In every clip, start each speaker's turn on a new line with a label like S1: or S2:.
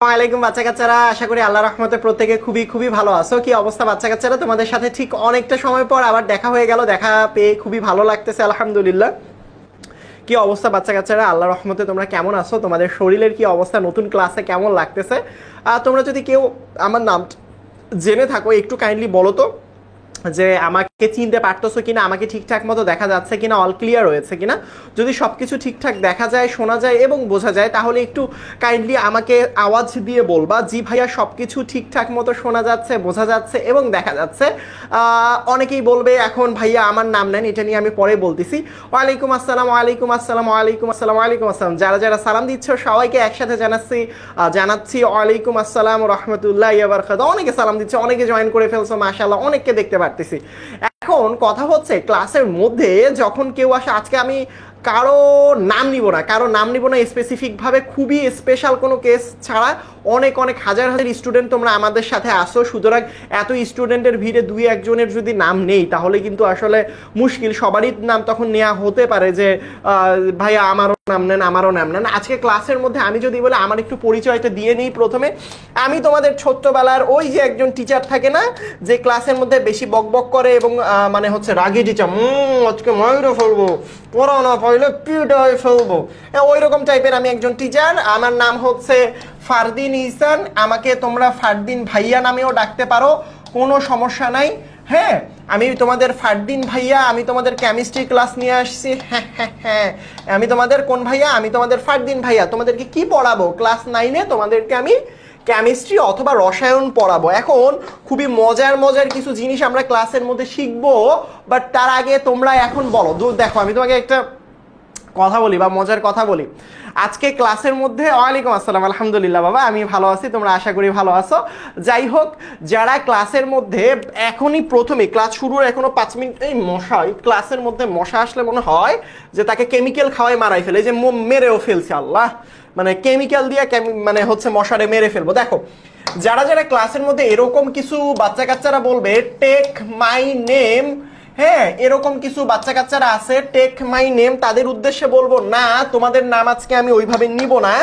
S1: ওয়ালাইকুম বাচ্চা কাচ্চারা, আশা করি আল্লাহ রহমতে প্রত্যেকে খুবই খুবই ভালো আছো। কি অবস্থা বাচ্চা কাচ্চারা? তোমাদের সাথে ঠিক অনেকটা সময় পর আবার দেখা হয়ে গেল, দেখা পেয়ে খুবই ভালো লাগতেছে, আলহামদুলিল্লাহ। কি অবস্থা বাচ্চা কাচ্চারা? আল্লাহ রহমতে তোমরা কেমন আছো? তোমাদের শরীরের কি অবস্থা? নতুন ক্লাসে কেমন লাগতেছে? তোমরা যদি কেউ আমার নাম জেনে থাকো একটু কাইন্ডলি বলো তো যে আমাকে চিনতে পারতেছো কিনা, আমাকে ঠিকঠাক মতো দেখা যাচ্ছে কিনা, অল ক্লিয়ার হয়েছে কিনা। যদি সবকিছু ঠিকঠাক দেখা যায়, শোনা যায় এবং বোঝা যায় তাহলে একটু কাইন্ডলি আমাকে আওয়াজ দিয়ে বলবা জি ভাইয়া সবকিছু ঠিকঠাক মতো শোনা যাচ্ছে, বোঝা যাচ্ছে এবং দেখা যাচ্ছে। অনেকেই বলবে এখন ভাইয়া আমার নাম নেন, এটা নিয়ে আমি পরে বলতেছি। ওয়ালাইকুম আসসালাম, ওয়ালাইকুম আসসালাম, ওয়ালাইকুম আসসালাম, ওয়ালাইকুম আসসালাম। যারা যারা সালাম দিচ্ছ সবাইকে একসাথে জানাচ্ছি ওয়ালাইকুম আসসালাম রহমতুল্লাহ বারাকাতুহু। অনেকে সালাম দিচ্ছে, অনেকে জয়েন করে ফেলছো, মাশাআল্লাহ, অনেককে দেখতে পারতেছি। এখন কথা হচ্ছে ক্লাসের মধ্যে যখন কেউ আসে, আজকে আমি কারো নাম নিব না, স্পেসিফিক ভাবে, খুবই স্পেশাল কোনো কেস ছাড়া। অনেক অনেক হাজার হাজার স্টুডেন্ট তোমরা আমাদের সাথে আসো, সুতরাং এত স্টুডেন্টের ভিড়ে দুই একজনের যদি নাম নেই তাহলে কিন্তু আসলে মুশকিল। সবারই নাম তখন নেওয়া হতে পারে যে ভাইয়া আমারও নাম নেন, আমারও নাম নেন। আজকে ক্লাসের মধ্যে আমি যদি বলে আমার একটু পরিচয়টা দিয়ে নিই প্রথমে। আমি তোমাদের ছোট্টবেলার ওই যে একজন টিচার থাকে না, যে ক্লাসের মধ্যে বেশি বকবক করে এবং মানে হচ্ছে রাগী টিচার, আজকে মাইরে ফেলবো, পড়া না পাইলে পিটাই ফেলবো, ওই রকম টাইপের আমি একজন টিচার। আমার নাম হচ্ছে ফারদিন ইহসান, আমাকে তোমরা ফারদিন ভাইয়া নামেও ডাকতে পারো, কোনো সমস্যা নাই। হ্যাঁ, আমি তোমাদের ফারদিন ভাইয়া, আমি তোমাদের কেমিস্ট্রি ক্লাস নিয়ে আসছি। হ্যাঁ হ্যাঁ হ্যাঁ, আমি তোমাদের কোন ভাইয়া? আমি তোমাদের ফারদিন ভাইয়া। তোমাদেরকে কি পড়াবো? ক্লাস 9-এ তোমাদেরকে আমি কেমিস্ট্রি অথবা রসায়ন পড়াবো। এখন খুবই মজার মজার কিছু জিনিস আমরা ক্লাসের মধ্যে শিখবো, বাট তার আগে তোমরা এখন বলো, দেখো আমি তোমাকে একটা কথা বলি বা মজার কথা বলি। আজকে ক্লাসের মধ্যে ওয়ালাইকুম আসসালাম, আলহামদুলিল্লাহ বাবা, আমি ভালো আছি, তোমরা আশা করি ভালো আছো। যাই হোক, যারা ক্লাসের মধ্যে এখনই প্রথমে ক্লাস শুরুর এখনো 5 মিনিট, এই মশা, এই ক্লাসের মধ্যে মশা আসলে মনে হয় যে তাকে কেমিক্যাল খাওয়াই মারাই ফেলে, যে মেরেও ফেলছে আল্লাহ, মানে কেমিক্যাল দিয়ে মানে হচ্ছে মশারে মেরে ফেলবো। দেখো, যারা যারা ক্লাসের মধ্যে এরকম কিছু বাচ্চা কাচ্চারা বলবে টেক মাই নেম, হ্যাঁ এরকম কিছু বাচ্চা কাচ্চারা আছে টেক মাই নেম, তাদের উদ্দেশ্যে বলবো না, তোমাদের নাম আজকে আমি ওইভাবে নিব না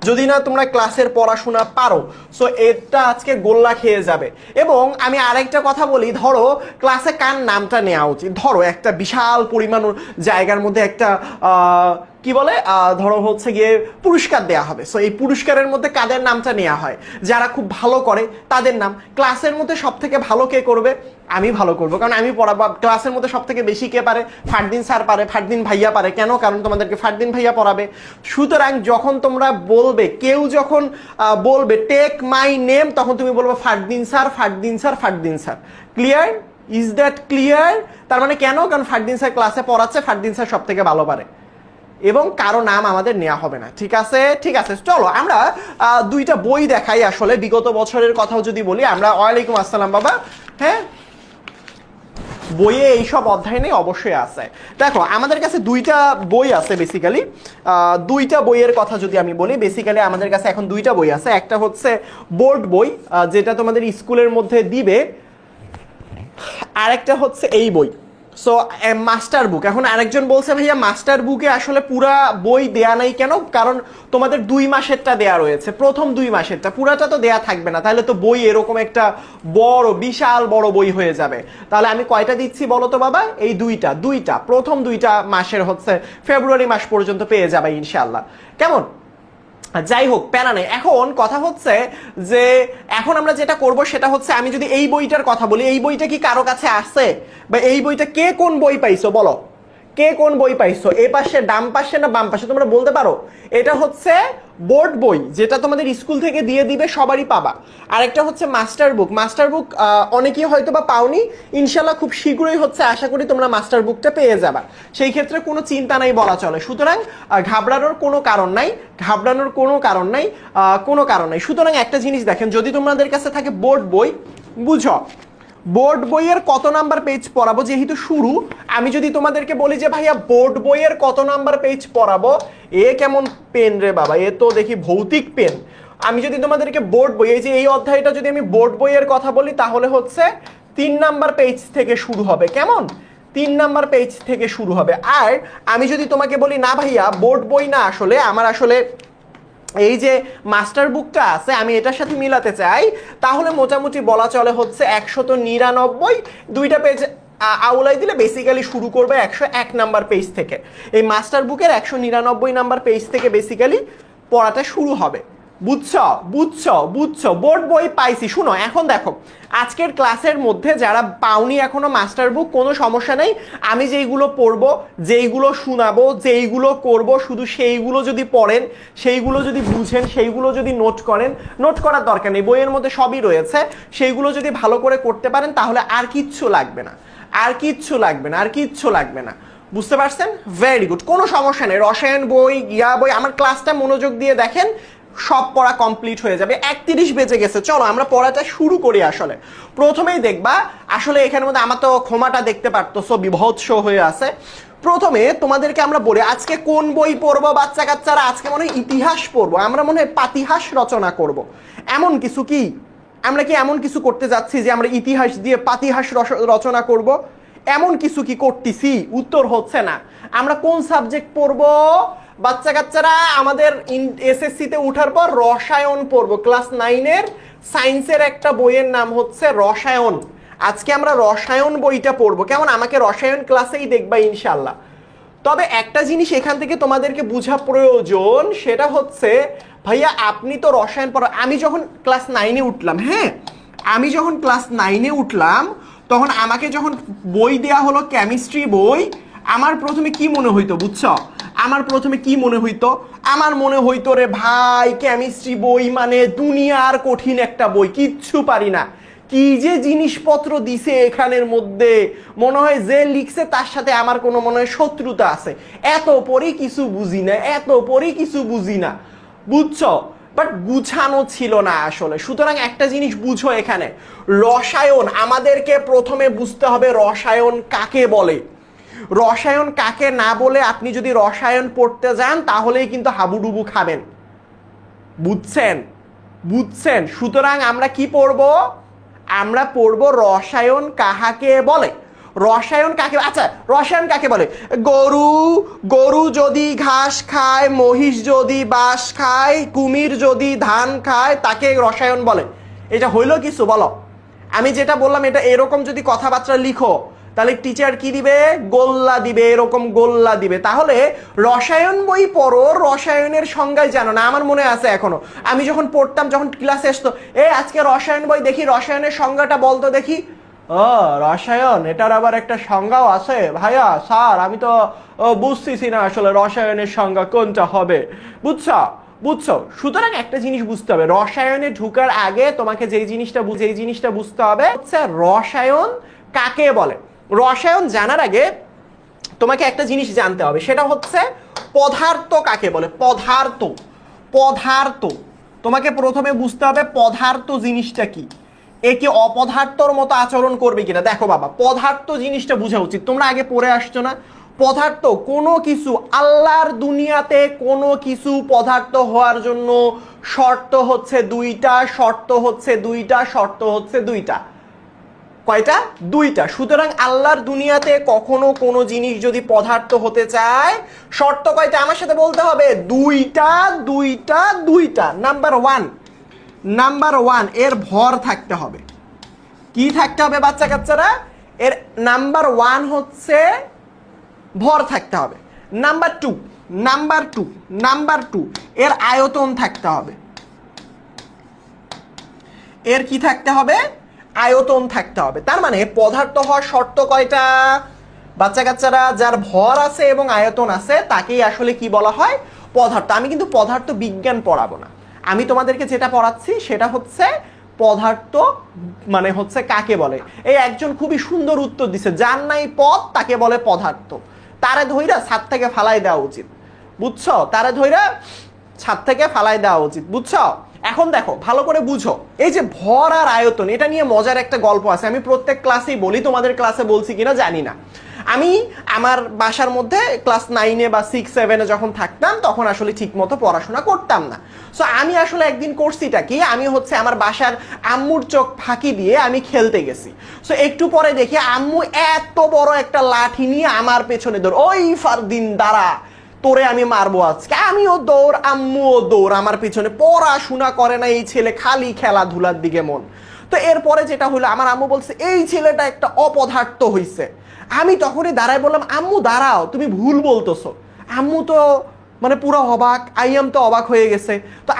S1: যদি না তোমরা ক্লাসের পড়াশোনা পারো। সো এটা আজকে গোল্লা খেয়ে যাবে। এবং আমি আরেকটা কথা বলি, ধরো ক্লাসে কার নামটা নেওয়া উচিত? ধরো একটা বিশাল পরিমাণ জায়গার মধ্যে একটা কি বলে ধরো হচ্ছে গিয়ে পুরস্কার দেয়া হবে। সো এই পুরস্কারের মধ্যে কাদের নামটা নেওয়া হয়? যারা খুব ভালো করে তাদের নাম। ক্লাসের মধ্যে সব থেকে ভালো কে করবে? আমি ভালো করবো, কারণ আমি পড়াবো। ক্লাসের মধ্যে সব থেকে বেশি কে পারে? ফারদিন স্যার পারে, ফারদিন ভাইয়া পারে। কেন? কারণ তোমাদেরকে ফারদিন ভাইয়া পড়াবে। সুতরাং যখন তোমরা বলবে, কেউ যখন বলবে টেক মাই নেম, তখন তুমি বলবো Fardin sir, Fardin sir, Fardin sir. Clear? Is that clear? তার মানে কেন? কারণ ফারদিন স্যার ক্লাসে পড়াচ্ছে, ফারদিন স্যার সব থেকে ভালো পারে এবং কারো নাম আমাদের নেওয়া হবে না। ঠিক আছে? ঠিক আছে, চলো আমরা দুইটা বই দেখাই। আসলে বিগত বছরের কথাও যদি বলি আমরা, ওয়ালাইকুম আসসালাম বাবা, হ্যাঁ বইয়ে এইসব অধ্যায় নেই, অবশ্যই আছে। দেখো আমাদের কাছে দুইটা বই আছে বেসিক্যালি। দুইটা বইয়ের কথা যদি আমি বলি, বেসিক্যালি আমাদের কাছে এখন দুইটা বই আছে। একটা হচ্ছে বোর্ড বই, যেটা তোমাদের স্কুলের মধ্যে দিবে, আরেকটা হচ্ছে এই বই। সো মাস্টার বুক। এখন আরেকজন বলছে ভাইয়া মাস্টার বুকে আসলে পুরা বই দেয়া নাই কেন? কারণ তোমাদের 2 মাসেরটা দেয়া রয়েছে, প্রথম 2 মাসেরটা, পুরাটা তো দেয়া থাকবে না, তাহলে তো বই এরকম একটা বড় বিশাল বড় বই হয়ে যাবে। তাহলে আমি কয়টা দিচ্ছি বলো তো বাবা? এই দুইটা প্রথম 2টা মাসের হচ্ছে ফেব্রুয়ারি মাস পর্যন্ত পেয়ে যাবে ইনশাআল্লাহ। কেমন? যাই হোক, প্যারা নেই। এখন কথা হচ্ছে যে এখন আমরা যেটা করব সেটা হচ্ছে, আমি যদি এই বইটার কথা বলি, এই বইটা কি কারো কাছে আছে? বা এই বইটা কে কোন বই পাইছো বলো? কে কোন বই পাইছো? এ পাশে, ডান পাশে না বাম পাশে? তোমরা বলতে পারো। এটা হচ্ছে বোর্ড বই, যেটা তোমাদের স্কুল থেকে দিয়ে দিবে, সবারই পাবা। আরেকটা হচ্ছে মাস্টার বুক। মাস্টার বুক অনেকেই হয়তো বা পাওনি, ইনশাল্লাহ খুব শীঘ্রই হচ্ছে, আশা করি তোমরা মাস্টার বুকটা পেয়ে যাবা। সেই ক্ষেত্রে কোনো চিন্তা নাই বলা চলে। সুতরাং ঘাবড়ানোর কোনো কারণ নাই, কোনো কারণ নাই। সুতরাং একটা জিনিস দেখেন, যদি তোমাদের কাছে থাকে বোর্ড বই, বুঝো বোর্ড বইয়ের কত নাম্বার পেজ পড়াবো, যেহেতু শুরু। আমি যদি তোমাদেরকে বলি যে ভাইয়া বোর্ড বইয়ের কত নাম্বার পেজ পড়াবো, এ কেমন পেন রে বাবা, এ তো দেখি ভৌতিক পেন। আমি যদি তোমাদেরকে বোর্ড বই, এই যে এই অধ্যায়টা যদি আমি বোর্ড বইয়ের কথা বলি, তাহলে হচ্ছে 3 নাম্বার পেজ থেকে শুরু হবে। কেমন? 3 নাম্বার পেজ থেকে শুরু হবে। আর আমি যদি তোমাকে বলি না ভাইয়া বোর্ড বই না, আসলে আমার আসলে এই যে মাস্টার বুকটা আছে আমি এটার সাথে মিলাতে চাই, তাহলে মোটামুটি বলা চলে হচ্ছে 199, দুইটা পেজ আউলাই দিলে বেসিক্যালি শুরু করবে 101 নাম্বার পেজ থেকে। এই মাস্টার বুকের 199 নাম্বার পেজ থেকে বেসিক্যালি পড়াটা শুরু হবে। বুঝছো বুঝছো বুঝছো, বোর্ড বই পাইছি। শুনো এখন দেখো, আজকের ক্লাসের মধ্যে যারা পাওনি এখনো মাস্টার বুক, কোনো সমস্যা নেই, আমি যেইগুলো পড়বো, যেইগুলো শোনাবো, যেইগুলো করব, শুধু সেইগুলো যদি পড়েন, সেইগুলো যদি বুঝেন, সেইগুলো যদি নোট করেন, নোট করার দরকার নেই, বইয়ের মধ্যে সবই রয়েছে, সেইগুলো যদি ভালো করে করতে পারেন তাহলে আর কিচ্ছু লাগবে না, আর কিচ্ছু লাগবে না, আর কিচ্ছু লাগবে না। বুঝতে পারছেন? ভেরি গুড, কোনো সমস্যা নেই। রসায়ন বই, বই, আমার ক্লাসটা মনোযোগ দিয়ে দেখেন, সব পড়া কমপ্লিট হয়ে যাবে। 31 বেজে গেছে, চলো আমরা পড়াটা শুরু করি। আসলে প্রথমেই দেখবা, আসলে এখানের মধ্যে আমার তো ক্ষমাটা দেখতে পারতো বিভৎস হয়ে আছে। প্রথমে তোমাদেরকে আমরা বলি আজকে কোন বই পড়বো বাচ্চা কাচ্চারা, আজকে মনে হয় ইতিহাস পড়বো, আমরা মনে হয় পাতিহাস রচনা করব। এমন কিছু কি আমরা কি এমন কিছু করতে যাচ্ছি যে আমরা ইতিহাস দিয়ে পাতিহাস রচনা করব? এমন কিছু কি করতেছি? উত্তর হচ্ছে না। আমরা কোন সাবজেক্ট পড়বো বাচ্চা কাচ্চারা? আমাদের এসএসসিতে উঠার পর রসায়ন পড়বো, ক্লাস 9-এর সায়েন্সের একটা বইয়ের নাম হচ্ছে রসায়ন। আজকে আমরা রসায়ন বইটা পড়বো। কেমন? আমাকে রসায়ন ক্লাসেই দেখবা ইনশাল্লাহ। তবে একটা জিনিস এখান থেকে তোমাদেরকে বোঝা প্রয়োজন, সেটা হচ্ছে ভাইয়া আপনি তো রসায়ন পড়া, আমি যখন ক্লাস 9-এ উঠলাম, হ্যাঁ আমি যখন ক্লাস 9-এ উঠলাম তখন আমাকে যখন বই দেয়া হলো কেমিস্ট্রি বই, আমার প্রথমে কি মনে হইতো বুঝছো? আমার প্রথমে কি মনে হইতো? আমার মনে হইতো রে ভাই কেমিস্ট্রি বই মানে দুনিয়ার কঠিন একটা বই, কিচ্ছু পারি না, কি যে জিনিসপত্র দিছে এখানের মধ্যে, মনে হয় যে লিখছে তার সাথে আমার কোনো মনে হয় শত্রুতা আছে, এত পরে কিছু বুঝি না, এত পরে কিছু বুঝি না। বুঝছো? বাট গুছানো ছিল না আসলে। সুতরাং একটা জিনিস বুঝো, এখানে রসায়ন আমাদেরকে প্রথমে বুঝতে হবে রসায়ন কাকে বলে। রসায়ন কাকে না বলে আপনি যদি রসায়ন পড়তে যান তাহলেই কিন্তু হাবুডুবু খাবেন। বুঝছেন? বুঝছেন? সুতরাং আমরা কি পড়বো? আমরা পড়বো রসায়ন কাহাকে বলে। রসায়ন কাকে, আচ্ছা রসায়ন কাকে বলে? গরু যদি ঘাস খায়, মহিষ যদি বাঁশ খায়, কুমির যদি ধান খায়, তাকে রসায়ন বলে। এটা হইলো কিছু বলো? আমি যেটা বললাম এটা এরকম যদি কথাবার্তা লিখো তাহলে টিচার কি দিবে? গোল্লা দিবে, এরকম গোল্লা দিবে। তাহলে রসায়ন বই পড়ো, রসায়নের সংজ্ঞায় জানো না। আমার মনে আছে এখনো আমি যখন পড়তাম, যখন ক্লাসে আসতো, আজকে রসায়ন বই দেখি, রসায়নের সংজ্ঞাটা বলতো দেখি। ও রসায়ন, এটার আবার একটা সংজ্ঞাও আছে ভাইয়া? স্যার আমি তো বুঝতেছি না আসলে রসায়নের সংজ্ঞা কোনটা হবে। বুঝছো? বুঝছো? সুতরাং একটা জিনিস বুঝতে হবে, রসায়নে ঢুকার আগে তোমাকে যেই জিনিসটা বুঝতে হবে হচ্ছে রসায়ন কাকে বলে। রসায়ন জানার আগে তোমাকে একটা জিনিস জানতে হবে, সেটা হচ্ছে পদার্থ কাকে বলে। পদার্থ, পদার্থ তোমাকে প্রথমে বুঝতে হবে পদার্থ জিনিসটা কি। এ কি অপদার্থর মতো আচরণ করবে কিনা? দেখো বাবা, পদার্থ জিনিসটা বোঝা উচিত, তোমরা আগে পড়ে আসছো না। পদার্থ কোনো কিছু, আল্লাহর দুনিয়াতে কোনো কিছু পদার্থ হওয়ার জন্য শর্ত হচ্ছে দুইটা, শর্ত হচ্ছে দুইটা, শর্ত হচ্ছে দুইটা। কয়টা? দুইটা। সুতরাং আল্লাহর দুনিয়াতে কখনো কোনো জিনিস যদি পদার্থ হতে চায়, শর্ত কয়টা? আমার সাথে বলতে হবে, দুইটা, দুইটা, দুইটা। নাম্বার ওয়ান এর ভর থাকতে হবে। কি থাকতে হবে বাচ্চা কাচ্চারা? এর নাম্বার ওয়ান হচ্ছে ভর থাকতে হবে। নাম্বার টু এর আয়তন থাকতে হবে। এর কি থাকতে হবে? আয়তন থাকতে হবে। তার মানে পদার্থ হওয়ার শর্ত কয়টা বাচ্চা কাচ্চারা? যার ভর আছে এবং আয়তন আছে তাকেই আসলে কি বলা হয়? পদার্থ। আমি কিন্তু পদার্থ বিজ্ঞান পড়াবো না, আমি তোমাদেরকে যেটা পড়াচ্ছি সেটা হচ্ছে পদার্থ মানে হচ্ছে কাকে বলে। এই একজন খুবই সুন্দর উত্তর দিছে, যার নাই পদ তাকে বলে পদার্থ। তারে ধইরা ছাদ থেকে ফালাই দেওয়া উচিত। বুঝছো? তারে ধইরা ছাদ থেকে ফালাই দেওয়া উচিত। বুঝছো? এখন দেখো ভালো করে বুঝো, এই যে ভর আর আয়তন, এটা নিয়ে মজার একটা গল্প আছে। আমি প্রত্যেক ক্লাসেই বলি, তোমাদের ক্লাসে বলছি কিনা জানি না। আমি আমার বাসার মধ্যে ক্লাস 9-এ বা 6-7-এ যখন থাকতাম তখন আসলে ঠিক মতো পড়াশোনা করতাম না। সো আমি আসলে একদিন করছিটা কি, আমি হচ্ছে আমার বাসার আম্মুর চোখ ফাঁকি দিয়ে আমি খেলতে গেছি। সো একটু পরে দেখি আম্মু এত বড় একটা লাঠি নিয়ে আমার পেছনে দৌড়, ওই ফারদিন দাঁড়া, তোরে আমি মারবো আজকে। আমিও দৌড়, আম্মুও দৌড় আমার পিছনে, পড়াশোনা করে না এই ছেলে, খালি খেলাধুলার দিকে মন। তো এরপরে যেটা হলো, আমার আম্মু বলছে এই ছেলেটা একটা অপদার্থ হইছে। আমি তখনই দাঁড়ায় বললাম, আম্মু দাঁড়াও, তুমি ভুল বলতেছো। আম্মু তো মানে পুরো অবাক, আইয়াম তো অবাক হয়ে গেছে। তো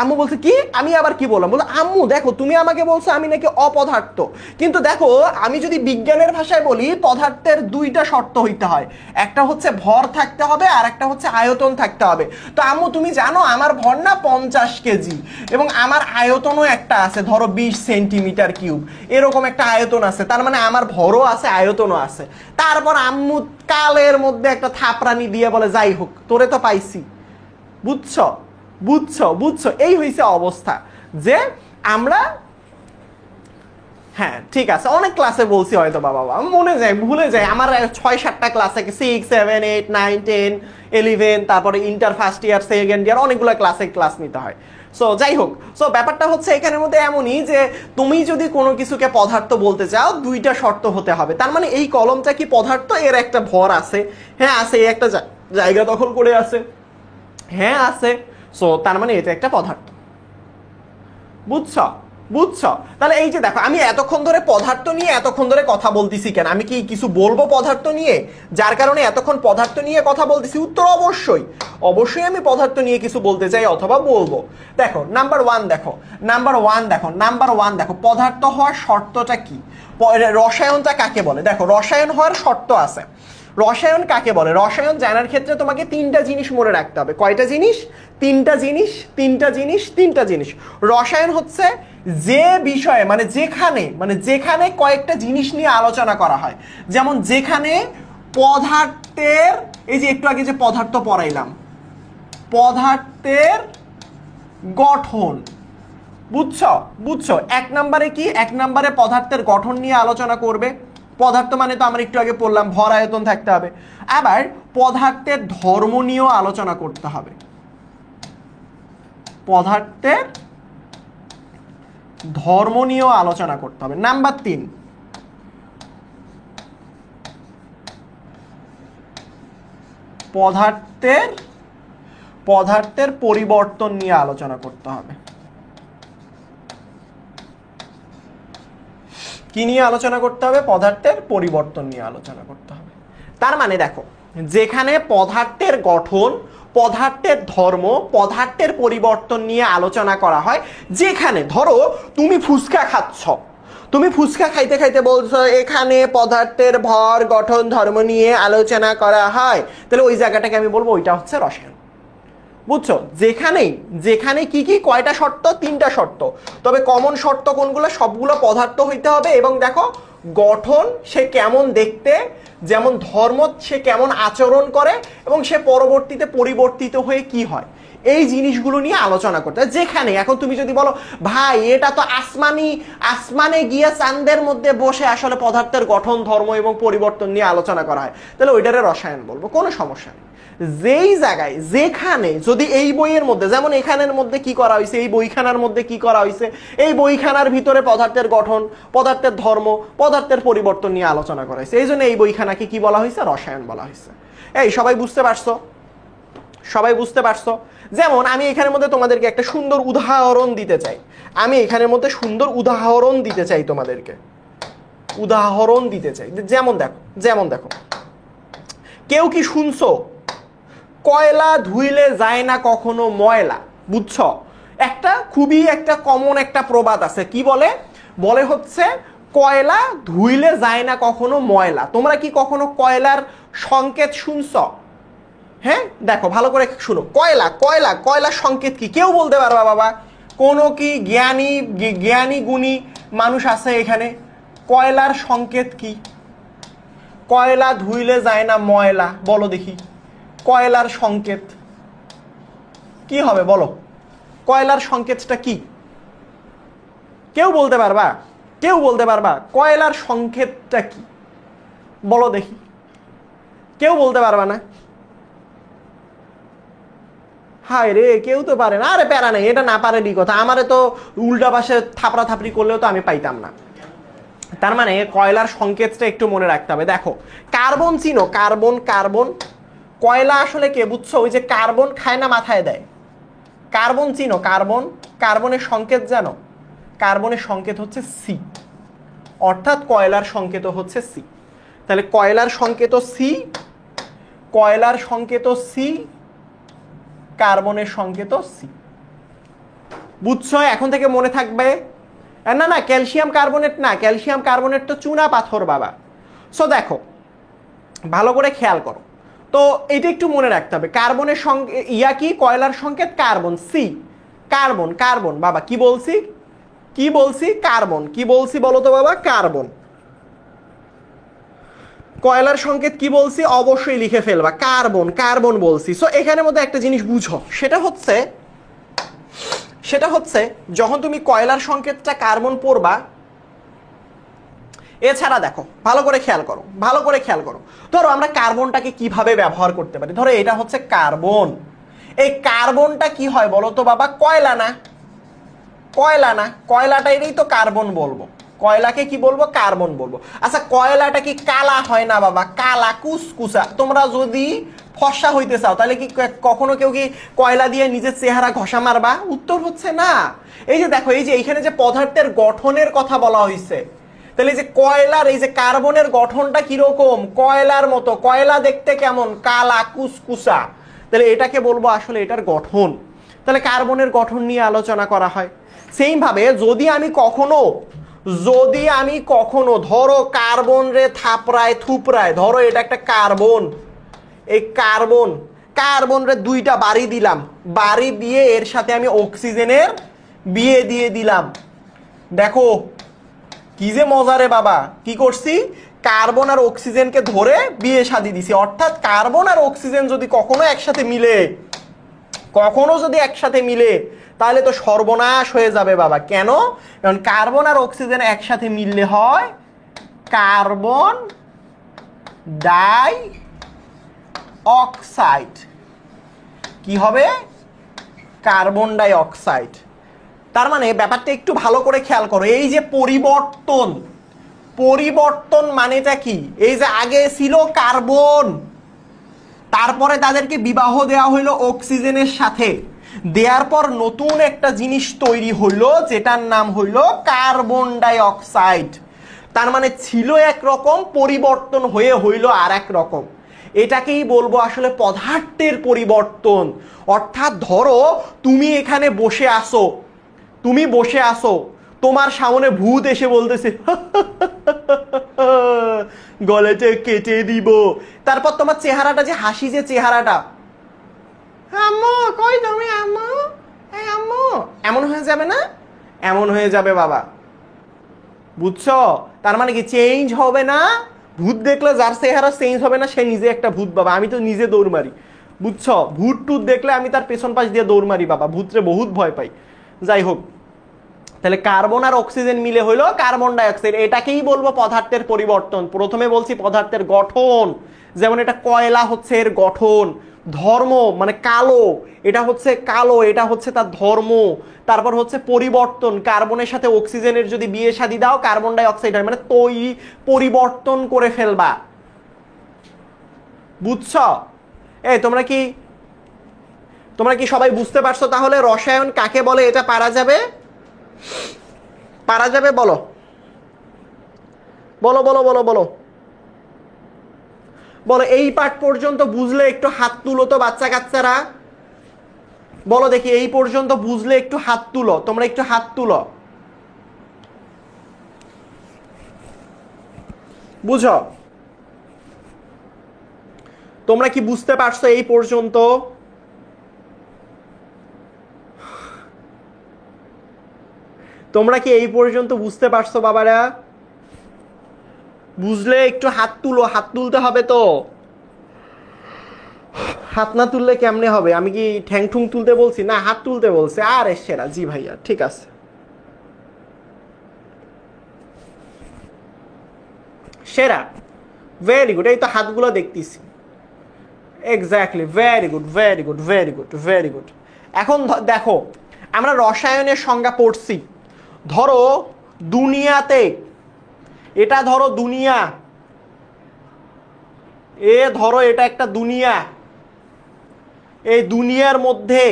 S1: আম্মু বলছে কি, আমি আবার কি বললাম, বললো আম্মু দেখো তুমি আমাকে বলছো আমি নাকি অপদার্থ, কিন্তু দেখো আমি যদি বিজ্ঞানের ভাষায় বলি, পদার্থের দুইটা শর্ত হইতে হয়, একটা হচ্ছে ভর থাকতে হবে আর একটা হচ্ছে আয়তন থাকতে হবে। তো আম্মু তুমি জানো আমার ভর না 50 কেজি, এবং আমার আয়তনও একটা আছে, ধরো 20 সেন্টিমিটার কিউব, এরকম একটা আয়তন আছে, তার মানে আমার ভরও আছে আয়তনও আছে। তারপর আম্মু কালের মধ্যে একটা থাপড়ানি দিয়ে বলে, যাই হোক তোরে তো পাইছি। বুঝছো বুঝছো বুঝছো, এই হয়েছে অবস্থা যে আমরা, হ্যাঁ ঠিক আছে অনেক ক্লাসে বলছি হয়তো বাবা, মনে যায় ভুলে যায় আমার, 6-7টা ক্লাস থাকে, 6, 7, 8, 9, 10, 11, তারপরে inter first year second year অনেকগুলো ক্লাস নিতে হয়। সো যাই হোক, সো ব্যাপারটা হচ্ছে এখানের মধ্যে এমনই যে তুমি যদি কোনো কিছুকে পদার্থ বলতে চাও, দুইটা শর্ত হতে হবে। তার মানে এই কলমটা কি পদার্থ, এর একটা ভর আছে, হ্যাঁ আছে, একটা জায়গা দখল করে আছে, হ্যাঁ আছে, সো তার মানে এটা একটা পদার্থ। বুঝছো বুঝছো, তাহলে এই যে দেখো আমি এতক্ষণ ধরে পদার্থ নিয়ে এতক্ষণ ধরে কথা বলতেছি কেন, আমি কি কিছু বলবো পদার্থ নিয়ে, যার কারণে এতক্ষণ পদার্থ নিয়ে কথা বলতেছি? উত্তর অবশ্যই, অবশ্যই আমি পদার্থ নিয়ে কিছু বলতে চাই অথবা বলবো। দেখো নাম্বার ওয়ান দেখো পদার্থ হওয়ার শর্তটা কি, রসায়নটা কাকে বলে। দেখো রসায়ন হওয়ার শর্ত আছে। রসায়ন কাকে বলে, রসায়ন জানার ক্ষেত্রে তোমাকে তিনটা জিনিস মনে রাখতে হবে। কয়টা জিনিস? তিনটা জিনিস। রসায়ন হচ্ছে যে বিষয়ে যেখানে কয়েকটা জিনিস নিয়ে আলোচনা করা হয়, যেমন যেখানে পদার্থের, এই যে একটু আগে যে পদার্থ পড়াইলাম, পদার্থের গঠন, বুঝছো 1 নম্বরে কি, 1 নম্বরে পদার্থের গঠন নিয়ে আলোচনা করবে। পদার্থ মানে তো আমরা একটু আগে পড়লাম ভর আয়তন থাকতে হবে। আবার পদার্থের ধর্ম নিয়েও আলোচনা করতে হবে, পদার্থের ধর্ম নিয়েও আলোচনা করতে হবে। নাম্বার 3, পদার্থের পরিবর্তন নিয়ে আলোচনা করতে হবে। কি নিয়ে আলোচনা করতে হবে? পদার্থের পরিবর্তন নিয়ে আলোচনা করতে হবে। তার মানে দেখো, যেখানে পদার্থের গঠন, পদার্থের ধর্ম, পদার্থের পরিবর্তন নিয়ে আলোচনা করা হয়, যেখানে ধরো তুমি ফুচকা খাচ্ছ, তুমি ফুচকা খাইতে খাইতে বলছো এখানে পদার্থের ভর, গঠন, ধর্ম নিয়ে আলোচনা করা হয়, তাহলে ওই জায়গাটাকে আমি বলবো ওইটা হচ্ছে রসায়ন। বুঝছো, যেখানে কি কয়টা শর্ত? 3টা শর্ত। তবে কমন শর্ত কোনগুলো? সবগুলো পদার্থ হইতে হবে, এবং দেখো গঠন সে কেমন দেখতে, যেমন ধর্ম সে কেমন আচরণ করে, এবং সে পরবর্তীতে পরিবর্তিত হয়ে কি হয়, এই জিনিসগুলো নিয়ে আলোচনা করতে। যেখানে এখন তুমি যদি বলো ভাই এটা তো আসমানে গিয়ে চাঁদের মধ্যে বসে আসলে পদার্থের গঠন, ধর্ম এবং পরিবর্তন নিয়ে আলোচনা করা হয়, তাহলে ওইটারে রসায়ন বলবো, কোনো সমস্যা নেই। যেই জায়গায় যেখানে যদি এই বইয়ের মধ্যে, যেমন এখানের মধ্যে কি করা হয়েছে, এই বইখানার মধ্যে কি করা হয়েছে, এই বইখানার ভিতরে পদার্থের গঠন, পদার্থের ধর্ম, পদার্থের পরিবর্তন নিয়ে আলোচনা করা হয়েছে, এই জন্য এই বইখানাকে কি বলা হয়েছে? রসায়ন বলা হয়েছে। এই সবাই বুঝতে পারছো? যেমন আমি এখানের মধ্যে তোমাদেরকে একটা সুন্দর উদাহরণ দিতে চাই, তোমাদেরকে উদাহরণ দিতে চাই। যেমন দেখো কেউ কি শুনছো কয়লা ধুইলে যায় না কখনো ময়লা? বুঝছো, খুবই একটা কমন একটা প্রবাদ আছে, কি বলে হচ্ছে কয়লা ধুইলে যায় না কখনো ময়লা। তোমরা কি কখনো কয়লার সংকেত শুনছো? হ্যাঁ দেখো ভালো করে শুনো, কয়লার সংকেত কি কেউ বলতে পারবা বাবা? কোনো কি জ্ঞানী গুণী মানুষ আছে এখানে? কয়লার সংকেত কি? কয়লা ধুইলে যায় না ময়লা, বলো দেখি কয়লার সংকেত কি হবে? বলো কয়লার সংকেতটা কি? কেউ বলতে পারবা কয়লার সংকেতটা কি? বলো দেখি, কেউ বলতে পারবা না? হায় রে, কেউ তো পারে না। আরে প্যারা নেই, এটা না পারেরই কথা, আমারে তো উল্টা পাশে থাপড়া থাপড়ি করলেও তো আমি পাইতাম না। তার মানে কয়লার সংকেতটা একটু মনে রাখতে হবে। দেখো কার্বন চিনো, কার্বন কয়লা আসলে কে বুঝছো? ওই যে কার্বন খায় না মাথায় দেয়, কার্বন চিনো? কার্বন, কার্বনের সংকেত জানো? কার্বনের সংকেত হচ্ছে সি, অর্থাৎ কয়লার সংকেত হচ্ছে সি। তাহলে কয়লার সংকেত সি, কয়লার সংকেত সি, কার্বনের সংকেত সি। বুঝছো? এখন থেকে মনে থাকবে। না না, ক্যালসিয়াম কার্বনেট না, ক্যালসিয়াম কার্বনেট তো চুনা পাথর বাবা। সো দেখো ভালো করে খেয়াল করো, তো এটা একটু মনে রাখতে হবে। কার্বনের সঙ্গে ইয়া কি, কয়লার সংকেত কার্বন, সি, কার্বন, কার্বন বাবা। কি বলছি, কি বলছি? কার্বন। কি বলছি বলো তো বাবা? কার্বন। কয়লার সংকেত কি বলছি? অবশ্যই লিখে ফেলবা, কার্বন, কার্বন বলছি। সো এখানের মধ্যে একটা জিনিস বুঝো, সেটা হচ্ছে যখন তুমি কয়লার সংকেতটা কার্বন পড়বা, এছাড়া দেখো ভালো করে খেয়াল করো, ভালো করে খেয়াল করো। ধরো আমরা কার্বনটাকে কিভাবে ব্যবহার করতে পারি। ধরো এটা হচ্ছে কার্বন, এই কার্বনটা কি হয় বলো তো বাবা? কয়লা না, কয়লা না, কয়লাটাই তো কার্বন বলবো, কয়লাকে কি বলবো? কার্বন বলবো। আচ্ছা কয়লাটা কি কালা হয় না বাবা? কালা কুসকুসা। তোমরা যদি ফর্সা হইতে চাও তাহলে কি কখনো কেউ কি কয়লা দিয়ে নিজের চেহারা ঘষা মারবা? উত্তর হচ্ছে না। এই যে দেখো, এই যে এইখানে যে পদার্থের গঠনের কথা বলা হয়েছে, তাহলে এই যে কয়লার এই যে কার্বনের গঠনটা কিরকম? কয়লার মতো। কয়লা দেখতে কেমন? কালা কুসকুসা। তাহলে এটাকে বলবো আসলে এটার গঠন। তাহলে কার্বনের গঠন নিয়ে আলোচনা করা হয়। সেম ভাবে যদি আমি কখনো ধরো কার্বন রে থাপড়ায় থুপড়ায়, ধরো এটা একটা কার্বন, এই কার্বন রে দুইটা বাড়ি দিলাম, বাড়ি দিয়ে এর সাথে আমি অক্সিজেনের বিয়ে দিয়ে দিলাম। দেখো কি যে মজা রে বাবা, কি করছি? কার্বন আর অক্সিজেনকে ধরে বিয়ে শাদী দিছি। অর্থাৎ কার্বন আর অক্সিজেন যদি কখনো একসাথে মিলে তাহলে তো সর্বনাশ হয়ে যাবে বাবা। কেন? কারণ কার্বন আর অক্সিজেন একসাথে মিললে হয় কার্বন ডাই অক্সাইড। কি হবে? Carbon die oxide. তার মানে ব্যাপারটা একটু ভালো করে খেয়াল করো। এই যে পরিবর্তন মানেটা কি? এই যে আগে ছিল কার্বন, তারপরে তাদেরকে বিবাহ দেওয়া হইলো অক্সিজেনের সাথে, দেওয়ার পর নতুন একটা জিনিস তৈরি হইলো যেটার নাম হইলো কার্বন ডাই অক্সাইড। তার মানে ছিল একরকম, পরিবর্তন হয়ে হইলো আর এক রকম। এটাকেই বলবো আসলে পদার্থের পরিবর্তন। অর্থাৎ ধরো তুমি এখানে বসে আসো, তোমার সামনে ভূত এসে বলতেছে গলাটা কেটে দিব, তারপর তোমার চেহারাটা যে হাসি, যে চেহারাটা, আম্মু কই তুমি আম্মু, এই আম্মু, এমন হয়ে যাবে না? এমন হয়ে যাবে বাবা। বুঝছো? তার মানে কি চেঞ্জ হবে না? ভূত দেখলে যার চেহারা চেঞ্জ হবে না সে নিজে একটা ভূত বাবা। আমি তো নিজে দৌড় মারি, বুঝছো? ভূত টুত দেখলে আমি তার পেছন পাশ দিয়ে দৌড় মারি বাবা, ভূতরে বহুত ভয় পাই। যাই হোক, তাহলে কার্বন আর অক্সিজেন মিলে হইলো কার্বন ডাই অক্সাইড। এটাকেই বলবো পদার্থের পরিবর্তন। প্রথমে বলছি পদার্থের গঠন, যেমন এটা কয়লা হচ্ছে এর গঠন। ধর্ম মানে কালো, এটা হচ্ছে কালো, এটা হচ্ছে তার ধর্ম। তারপর হচ্ছে পরিবর্তন, কার্বনের সাথে অক্সিজেনের যদি বিয়ে শাদী দাও কার্বন ডাই অক্সাইড হয়, মানে তৈরি পরিবর্তন করে ফেলবা। বুঝছো? এই তোমরা কি সবাই বুঝতে পারছো তাহলে রসায়ন কাকে বলে? এটা পারা যাবে বলো বলো বলো বলো বলো বলো। এই পার্ট পর্যন্ত বুঝলে একটু হাত তুলো তো বাচ্চা কাচ্চারা, বলো দেখি এই পর্যন্ত বুঝলে একটু হাত তুলো, তোমরা একটু হাত তুলো। বুঝো? তোমরা কি বুঝতে পারছো এই পর্যন্ত? তোমরা কি এই পর্যন্ত বুঝতে পারছো বাবারা? বুঝলে একটু হাত তুলো, হাত তুলতে হবে তো। হাত না তুললে কেমনে হবে? আমি কি ঠ্যাং ঠুং তুলতে বলছি? না, হাত তুলতে বলছে। আরে সেরা, জি ভাইয়া ঠিক আছে, সেরা, ভেরি গুড। এই তো হাতগুলো দেখতেছি, exactly, very good very good very good very good. এখন দেখো আমরা রসায়নের সংজ্ঞা পড়ছি। ধরো দুনিয়াতে, এটা ধরো দুনিয়া, ধরো এটা একটা দুনিয়া, এই দুনিয়ার মধ্যে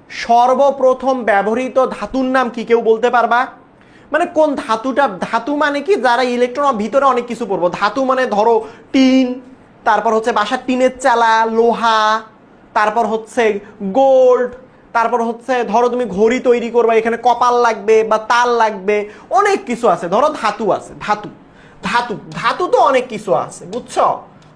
S1: সর্বপ্রথম ব্যবহৃত ধাতুর নাম কি কেউ বলতে পারবা? মানে কোন ধাতুটা, ধাতু মানে কি যারা ইলেকট্রন ভিতরে অনেক কিছু পড়বো, ধাতু মানে ধরো টিন, তারপর হচ্ছে বাসার টিনের চালা, লোহা, তারপর হচ্ছে গোল্ড, তারপর হচ্ছে ধরো তুমি ঘড়ি তৈরি করবা, এখানে কপাল লাগবে বা তাল লাগবে, অনেক কিছু আছে। ধরো ধাতু আছে, ধাতু ধাতু ধাতু তো অনেক কিছু আছে, বুঝছো?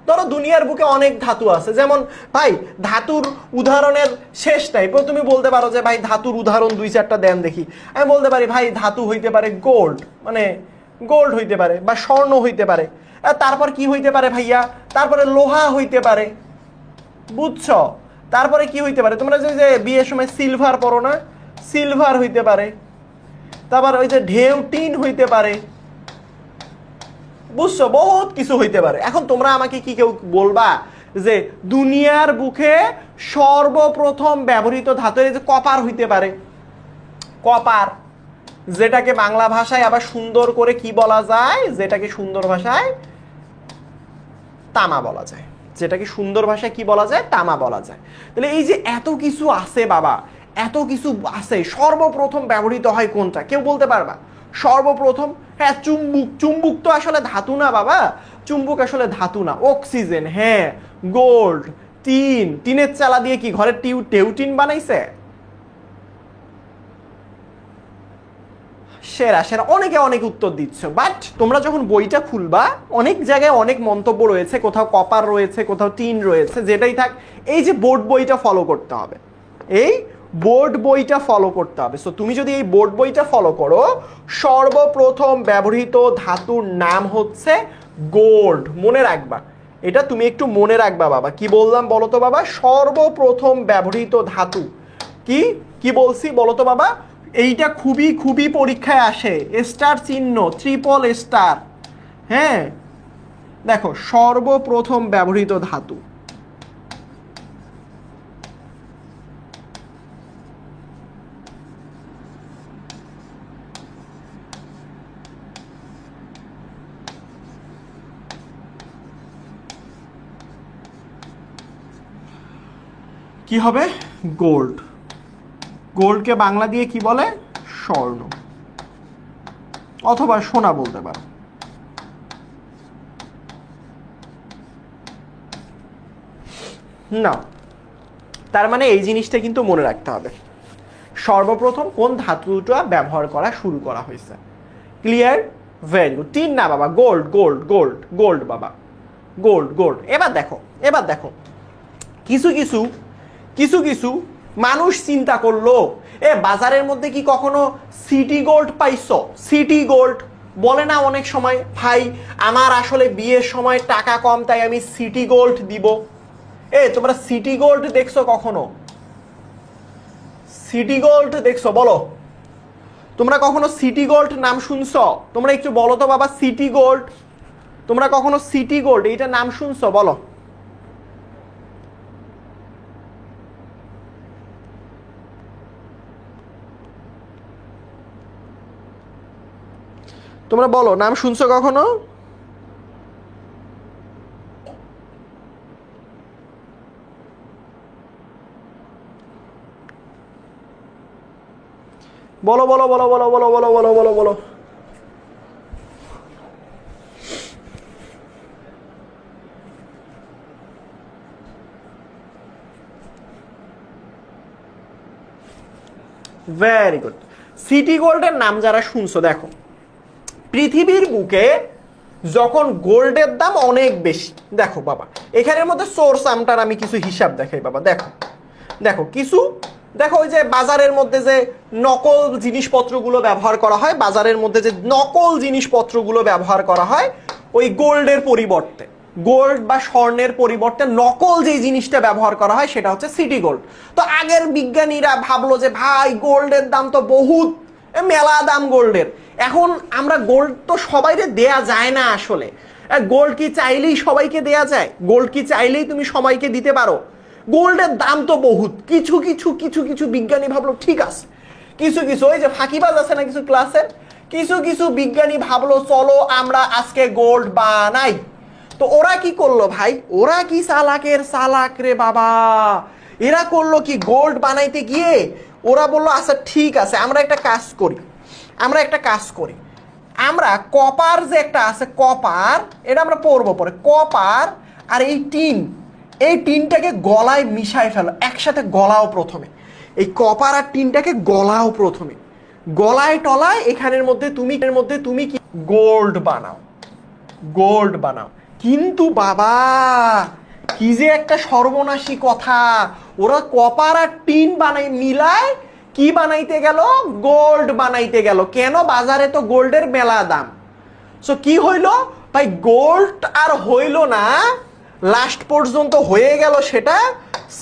S1: ধরো দুনিয়ার বুকে অনেক ধাতু আছে, যেমন ভাই ধাতুর উদাহরণের শেষ নাই। তুমি বলতে পারো যে ভাই ধাতুর উদাহরণ 2-4টা দেন দেখি। আমি বলতে পারি ভাই ধাতু হইতে পারে গোল্ড, মানে গোল্ড হইতে পারে, বা স্বর্ণ হইতে পারে। তারপর কি হইতে পারে ভাইয়া? তারপরে লোহা হইতে পারে, বুঝছো? তারপরে কি হইতে পারে? তোমরা যে বিয়ের সময় সিলভার পরো না, সিলভার হইতে পারে। তারপর ওই যে ঢেউ টিন হইতে পারে, বুঝছো? বহুত কিছু হইতে পারে। এখন তোমরা আমাকে কি কেউ বলবা যে দুনিয়ার বুকে সর্বপ্রথম ব্যবহৃত ধাতু, এই যে কপার হইতে পারে, কপার, যেটাকে বাংলা ভাষায় আবার সুন্দর করে কি বলা যায়, যেটাকে সুন্দর ভাষায় তামা বলা যায়, যেটাকে সুন্দর ভাষায় কি বলা যায়, তামা বলা যায়। তাহলে এই যে এত কিছু আছে বাবা, এত কিছু আছে, সর্বপ্রথম ব্যবহৃত হয় কোনটা কেউ বলতে পারবা? সর্বপ্রথম, হ্যাঁ চুম্বুক। চুম্বুক তো আসলে ধাতু না বাবা, চুম্বুক আসলে ধাতু না। অক্সিজেন, হ্যাঁ। গোল্ড, টিন, টিনের চালা দিয়ে কি ঘরের টেউটিন বানাইছে? সেরা সেরা, অনেকে অনেক উত্তর দিচ্ছ, বাট তোমরা যখন বইটা খুলবা অনেক জায়গায় অনেক মন্তব্য রয়েছে, কোথাও কপার রয়েছে, কোথাও টিন রয়েছে, যেটাই থাক এই যে বোর্ড বইটা ফলো করতে হবে, এই বোর্ড বইটা ফলো করতে হবে। সো তুমি যদি এই বোর্ড বইটা ফলো করো, সর্বপ্রথম ব্যবহৃত ধাতুর নাম হচ্ছে গোল্ড। মনে রাখবা এটা, তুমি একটু মনে রাখবা বাবা। কি বললাম বলো তো বাবা? সর্বপ্রথম ব্যবহৃত ধাতু কি কি বলছি বলো তো বাবা? এইটা খুবই খুবই পরীক্ষায় আসে, স্টার চিহ্ন, ট্রিপল স্টার। হ্যাঁ দেখো, সর্বপ্রথম ব্যবহৃত ধাতু, কি হবে? গোল্ড। গোল্ডকে বাংলা দিয়ে কি বলে? স্বর্ণ, অথবা সোনা বলতে পারো। না, তার মানে এই জিনিসটা কিন্তু মনে রাখতে হবে, সর্বপ্রথম কোন ধাতুটা ব্যবহার করা শুরু করা হয়েছে। ক্লিয়ার? Very good. টিন না বাবা, গোল্ড গোল্ড গোল্ড গোল্ড বাবা, গোল্ড গোল্ড। এবার দেখো, এবার দেখো, কিছু কিছু কিছু কিছু মানুষ চিন্তা করলো, বাজারের মধ্যে কি কখনো সিটি গোল্ড পাইছো? সিটি গোল্ড বলে না অনেক সময়, ভাই আমার আসলে বিয়ের সময় টাকা কম, তাই আমি সিটি গোল্ড দিব। তোমরা সিটি গোল্ড দেখছো কখনো? সিটি গোল্ড দেখছো? বলো তোমরা কখনো সিটি গোল্ড নাম শুনছো? তোমরা একটু বলো তো বাবা, সিটি গোল্ড, তোমরা কখনো সিটি গোল্ড এইটা নাম শুনছো? বলো। তোমরা বলো, নাম শুনছো কখনো? বলো বলো বলো বলো বলো বলো বলো বলো বলো। Very good. সিটি গোল্ডের নাম যারা শুনছো, দেখো পৃথিবীর বুকে যখন গোল্ডের দাম অনেক বেশি, দেখো বাবা এখানের মধ্যে সোর্স আমটার আমি কিছু হিসাব দেখাই বাবা। দেখো দেখো কিছু, দেখো ওই যে বাজারের মধ্যে যে নকল জিনিসপত্রগুলো ব্যবহার করা হয়, বাজারের মধ্যে যে নকল জিনিসপত্রগুলো ব্যবহার করা হয় ওই গোল্ডের পরিবর্তে, গোল্ড বা স্বর্ণের পরিবর্তে নকল যে জিনিসটা ব্যবহার করা হয় সেটা হচ্ছে সিটি গোল্ড। তো আগের বিজ্ঞানীরা ভাবলো যে ভাই গোল্ডের দাম তো বহুত, মেলা দাম গোল্ডের। এখন আমরা গোল্ড তো সবাইকে দেয়া যায় না আসলে। গোল্ড কি চাইলেই সবাইকে দেয়া যায়? গোল্ড কি চাইলেই তুমি সবাইকে দিতে পারো? গোল্ডের দাম তো বহুত। কিছু কিছু কিছু কিছু বিজ্ঞানী ভাবলো ঠিক আছে, কিছু কিছু ওই যে ফাঁকিবাজ আছে না কিছু ক্লাসের, কিছু কিছু বিজ্ঞানী ভাবলো চলো আমরা আজকে গোল্ড বানাই। তো ওরা কি করলো ভাই? ওরা কি চালাকের চালাক রে বাবা, এরা করলো কি, গোল্ড বানাইতে গিয়ে ওরা বললো আচ্ছা ঠিক আছে আমরা একটা কাজ করি, আমরা কপার যে একটা আছে, কপার, এটা আমরা পড়বো পরে, কপার আর এই টিনটাকে গলায় মিশায় ফেলো, একসাথে গলাও প্রথমে, এই কপার আর টিনটাকে গলাও প্রথমে, গলায় টলায় এখানের মধ্যে তুমি কি গোল্ড বানাও। কিন্তু বাবা কি যে একটা সর্বনাশী কথা, ওরা কপার আর টিন মিলায় কি বানাইতে গেল, গোল্ড বানাইতে গেল। কেন? বাজারে তো গোল্ডের মেলা দাম। সো কি হইল ভাই, গোল্ড আর হইল না, লাস্ট পর্যন্ত হয়ে গেল সেটা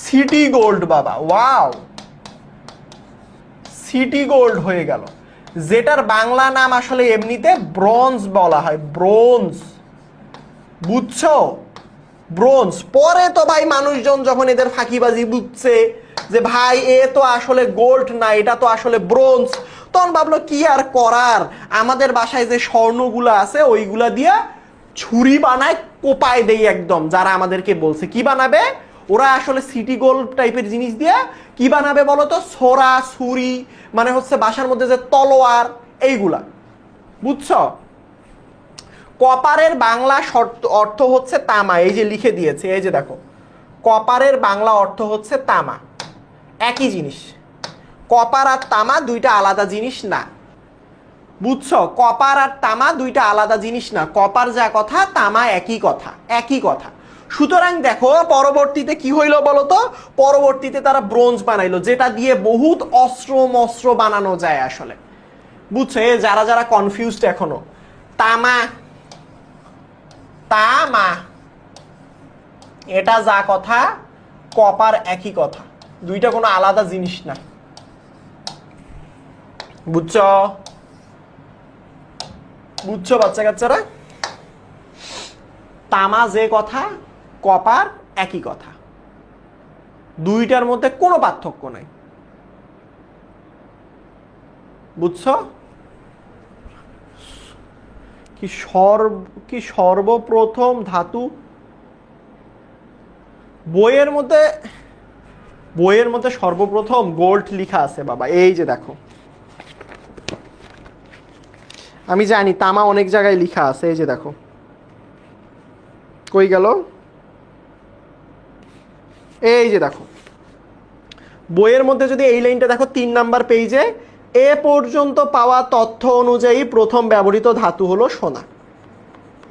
S1: সিটি গোল্ড বাবা। ওয়াও, সিটি গোল্ড হয়ে গেল, যেটার বাংলা নাম আসলে এমনিতে ব্রোঞ্জ বলা হয়, ব্রোঞ্জ, বুঝছো? ব্রোঞ্জ। পরে তো ভাই মানুষজন যখন এদের ফাঁকিবাজি বুঝছে যে ভাই এ তো আসলে গোল্ড না, এটা তো আসলে ব্রোঞ্জ, তখন ভাবলো কি আর করার, আমাদের বাসায় যে স্বর্ণগুলা আছে ওইগুলা দিয়া ছুরি বানায় কোপায় দেই একদম। যারা আমাদেরকে বলছে কি বানাবে, ওরা আসলে সিটি গোল্ড টাইপের জিনিস দিয়ে কি বানাবে বলতো, ছোরা ছুরি, মানে হচ্ছে বাসার মধ্যে যে তলোয়ার, এইগুলা, বুঝছো? কপারের বাংলা অর্থ হচ্ছে তামা, এই যে লিখে দিয়েছে, এই যে দেখো, কপারের বাংলা অর্থ হচ্ছে তামা, একই জিনিস। কপার আর তামা দুইটা আলাদা জিনিস না, বুঝছো? কপার আর তামা দুইটা আলাদা জিনিস না, কপার যা কথা তামা একই কথা। সুতরাং দেখো পরবর্তীতে কি হইলো বলতো, পরবর্তীতে তারা ব্রোঞ্জ বানাইলো, যেটা দিয়ে বহুত অস্ত্র মস্ত্র বানানো যায় আসলে, বুঝছো? যারা যারা কনফিউজড এখনো, তামা এটা যা কথা, কপার একই কথা, দুইটা কোনো আলাদা জিনিস না, বুঝছো বাচ্চা কাচ্চারা? তামা যে কথা, কপার একই কথা, দুইটার মধ্যে কোনো পার্থক্য নাই, বুঝছো? কি সর্বপ্রথম ধাতু বইয়ের মধ্যে সর্বপ্রথম গোল্ড লেখা আছে বাবা, এই যে দেখো, আমি জানি তামা অনেক জায়গায় লেখা আছে, এই যে দেখো, কই গেল, এই যে দেখো বইয়ের মধ্যে যদি এই লাইনটা দেখো 3 নাম্বার পেজে, এ পর্যন্ত পাওয়া তথ্য অনুযায়ী প্রথম ব্যবহৃত ধাতু হলো সোনা।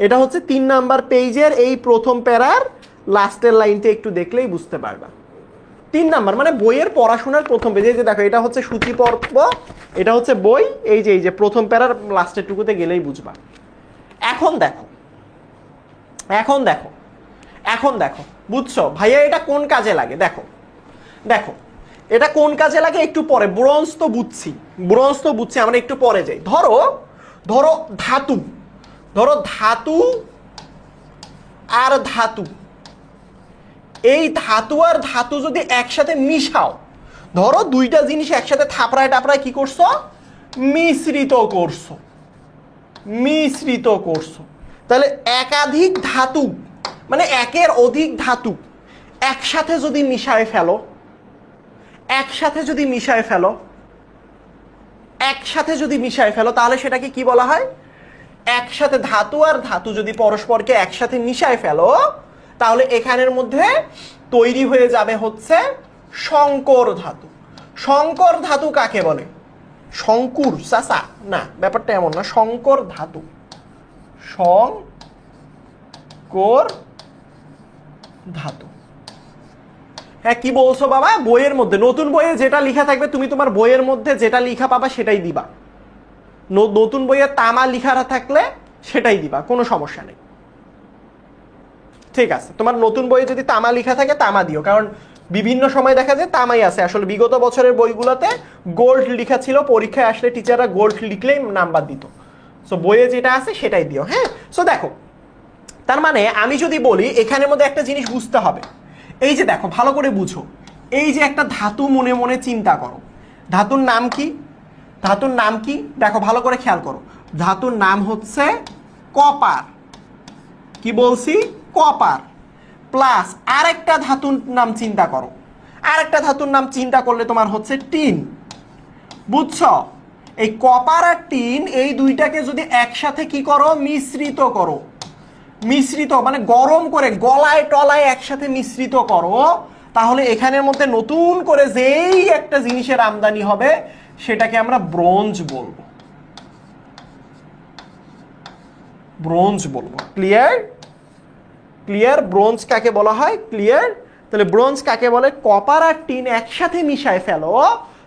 S1: এটা হচ্ছে 3 নাম্বার পেজের এই প্রথম প্যারার লাস্টের লাইনটা একটু দেখলেই বুঝতে পারবা। 3 নাম্বার মানে বইয়ের পড়াশোনার প্রথম পেজে, যে দেখো এটা হচ্ছে সূচি পর্ব, এটা হচ্ছে বই, এই যে প্রথম প্যারার লাস্টের টুকুতে গেলেই বুঝবা। এখন দেখো বুঝছো ভাইয়া, এটা কোন কাজে লাগে? দেখো এটা কোন কাজে লাগে একটু পরে, ব্রোঞ্জ তো বুঝছি, আমরা একটু পরে যাই। ধরো ধাতু আর ধাতু, এই ধাতু আর ধাতু যদি একসাথে মিশাও, ধরো দুইটা জিনিস একসাথে থাপড়ায় টাপড়ায় কি করছো, মিশ্রিত করছো, তাহলে একাধিক ধাতু মানে একের অধিক ধাতু একসাথে যদি মিশায় ফেলো, তাহলে সেটাকে কি বলা হয়? একসাথে ধাতু আর ধাতু যদি পরস্পরকে একসাথে মিশায় ফেলো, তাহলে এখানের মধ্যে তৈরি হয়ে যাবে হচ্ছে সংকর ধাতু। সংকর ধাতু কাকে বলে? শঙ্কুর চাচা না, ব্যাপারটা এমন না, সংকর ধাতু, সংকর ধাতু। হ্যাঁ, কি বলছো বাবা? বইয়ের মধ্যে, নতুন বইয়ে যেটা লেখা থাকবে তুমি তোমার বইয়ের মধ্যে যেটা লেখা পাবা সেটাই দিবা। নতুন বইয়ে তামা লেখা থাকলে সেটাই দিবা, কোনো সমস্যা নেই, ঠিক আছে? তোমার নতুন বইয়ে যদি তামা লেখা থাকে তামা দিও, কারণ বিভিন্ন সময় দেখা যায় তামাই আছে। আসলে বিগত বছরের বইগুলোতে গোল্ড লেখা ছিল, পরীক্ষায় আসলে টিচাররা গোল্ড লিখলেই নাম্বার দিত। সো বইয়ে যেটা আছে সেটাই দিও। হ্যাঁ, সো দেখো, তার মানে আমি যদি বলি এখানের মধ্যে একটা জিনিস বুঝতে হবে, এই যে দেখো ভালো করে বুঝো, এই যে একটা ধাতু মনে মনে চিন্তা করো, ধাতুর নাম কি দেখো ভালো করে খেয়াল করো, ধাতুর নাম হচ্ছে কপার। কি বলছি? কপার। প্লাস আরেকটা ধাতুর নাম চিন্তা করো, আর একটা ধাতুর নাম চিন্তা করলে তোমার হচ্ছে টিন। বুঝছো? এই কপার আর টিন এই দুইটাকে যদি একসাথে কি করো, মিশ্রিত করো, মিশ্রিত মানে গরম করে গলায় টলায় একসাথে মিশ্রিত করো, তাহলে এখানের মধ্যে নতুন করে যেই একটা জিনিসের আমদানি হবে সেটাকে আমরা ব্রোঞ্জ বলবো, ব্রোঞ্জ বলবো। ক্লিয়ার? ক্লিয়ার? ব্রোঞ্জ কাকে বলা হয়? ক্লিয়ার? তাহলে ব্রোঞ্জ কাকে বলে? কপার আর টিন একসাথে মিশায় ফেলো,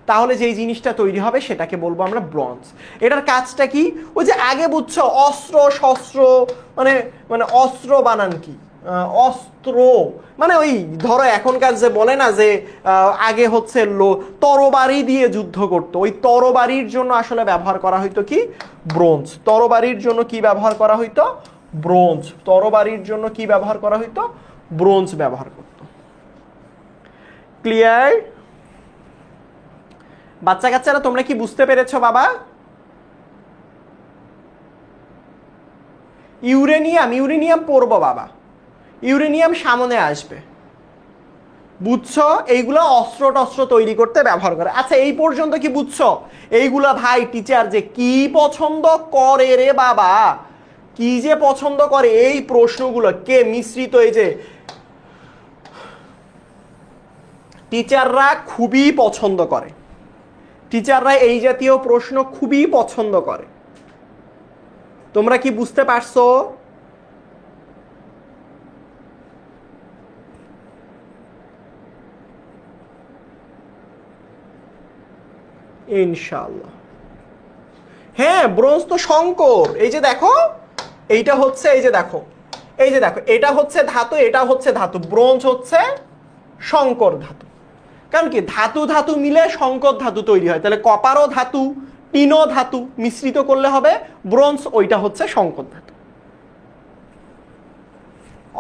S1: তাহলে যেই জিনিসটা তৈরি হবে সেটাকে বলবো আমরা ব্রোঞ্জ। এটার কাজটা কি? ওই যে আগে বুঝছো অস্ত্র শস্ত্র, মানে মানে অস্ত্র বানান কি, অস্ত্র মানে ওই ধরো এখনকার যে বলে না যে আগে হচ্ছে তরবারি দিয়ে যুদ্ধ করতো, ওই তরবারির জন্য আসলে ব্যবহার করা হইতো কি, ব্রোঞ্জ। তরবারির জন্য কি ব্যবহার করা হইতো? ব্রোঞ্জ। তরবারির জন্য কি ব্যবহার করা হইতো? ব্রোঞ্জ ব্যবহার করতো। ক্লিয়ার? বাচ্চা কাচ্চারা তোমরা কি বুঝতে পেরেছো বাবা? ইউরেনিয়াম, ইউরেনিয়াম পড়বো বাবা, ইউরেনিয়াম সামনে আসবে। বুঝছো? এইগুলো অস্ত্র টস্ত্র তৈরি করতে ব্যবহার করে। আচ্ছা এই পর্যন্ত কি বুঝছো? এইগুলা ভাই টিচার যে কি পছন্দ করে রে বাবা, কি যে পছন্দ করে এই প্রশ্নগুলো, কে মিশ্রিত, এই যে টিচাররা খুবই পছন্দ করে, টিচাররা এই জাতীয় প্রশ্ন খুবই পছন্দ করে। তোমরা কি বুঝতে পারছো? ইনশাআল্লাহ। হ্যাঁ ব্রোঞ্জ তো শঙ্কর। এই যে দেখো এইটা হচ্ছে, এই যে দেখো, এই যে দেখো এটা হচ্ছে ধাতু, এটা হচ্ছে ধাতু, ব্রোঞ্জ হচ্ছে শঙ্কর ধাতু। কারণ কি ধাতু ধাতু মিলে শঙ্কর ধাতু তৈরি হয়, তাহলে কপারও ধাতু টিনও ধাতু, মিশ্রিত করলে হবে ব্রোঞ্জ, ওইটা হচ্ছে শঙ্কর ধাতু,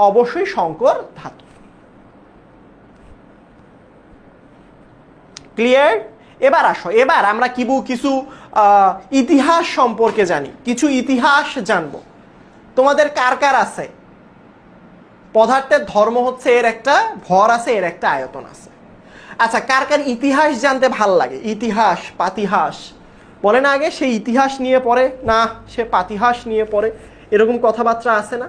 S1: অবশ্যই শঙ্কর ধাতু। ক্লিয়ার? এবার আসো, এবার আমরা কিছু ইতিহাস সম্পর্কে জানি, কিছু ইতিহাস জানবো। তোমাদের কার কার আছে পদার্থের ধর্ম হচ্ছে এর একটা ভর আছে, এর একটা আয়তন আছে? আচ্ছা কার কার ইতিহাস জানতে ভাল লাগে? ইতিহাস পাতিহাস বলে না, আগে সেই ইতিহাস নিয়ে পড়ে না, সে পাতিহাস নিয়ে পড়ে, এরকম কথাবার্তা আছে না?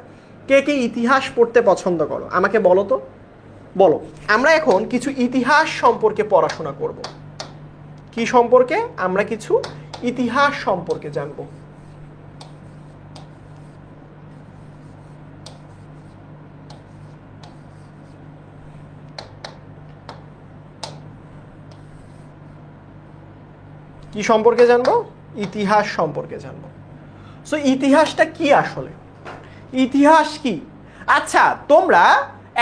S1: কে কে ইতিহাস পড়তে পছন্দ করো আমাকে বলো তো, বলো। আমরা এখন কিছু ইতিহাস সম্পর্কে পড়াশোনা করব। কি সম্পর্কে? আমরা কিছু ইতিহাস সম্পর্কে জানবো। কি সম্পর্কে জানবো? ইতিহাস সম্পর্কে জানবো। সো ইতিহাসটা কি আসলে? ইতিহাস কি? আচ্ছা তোমরা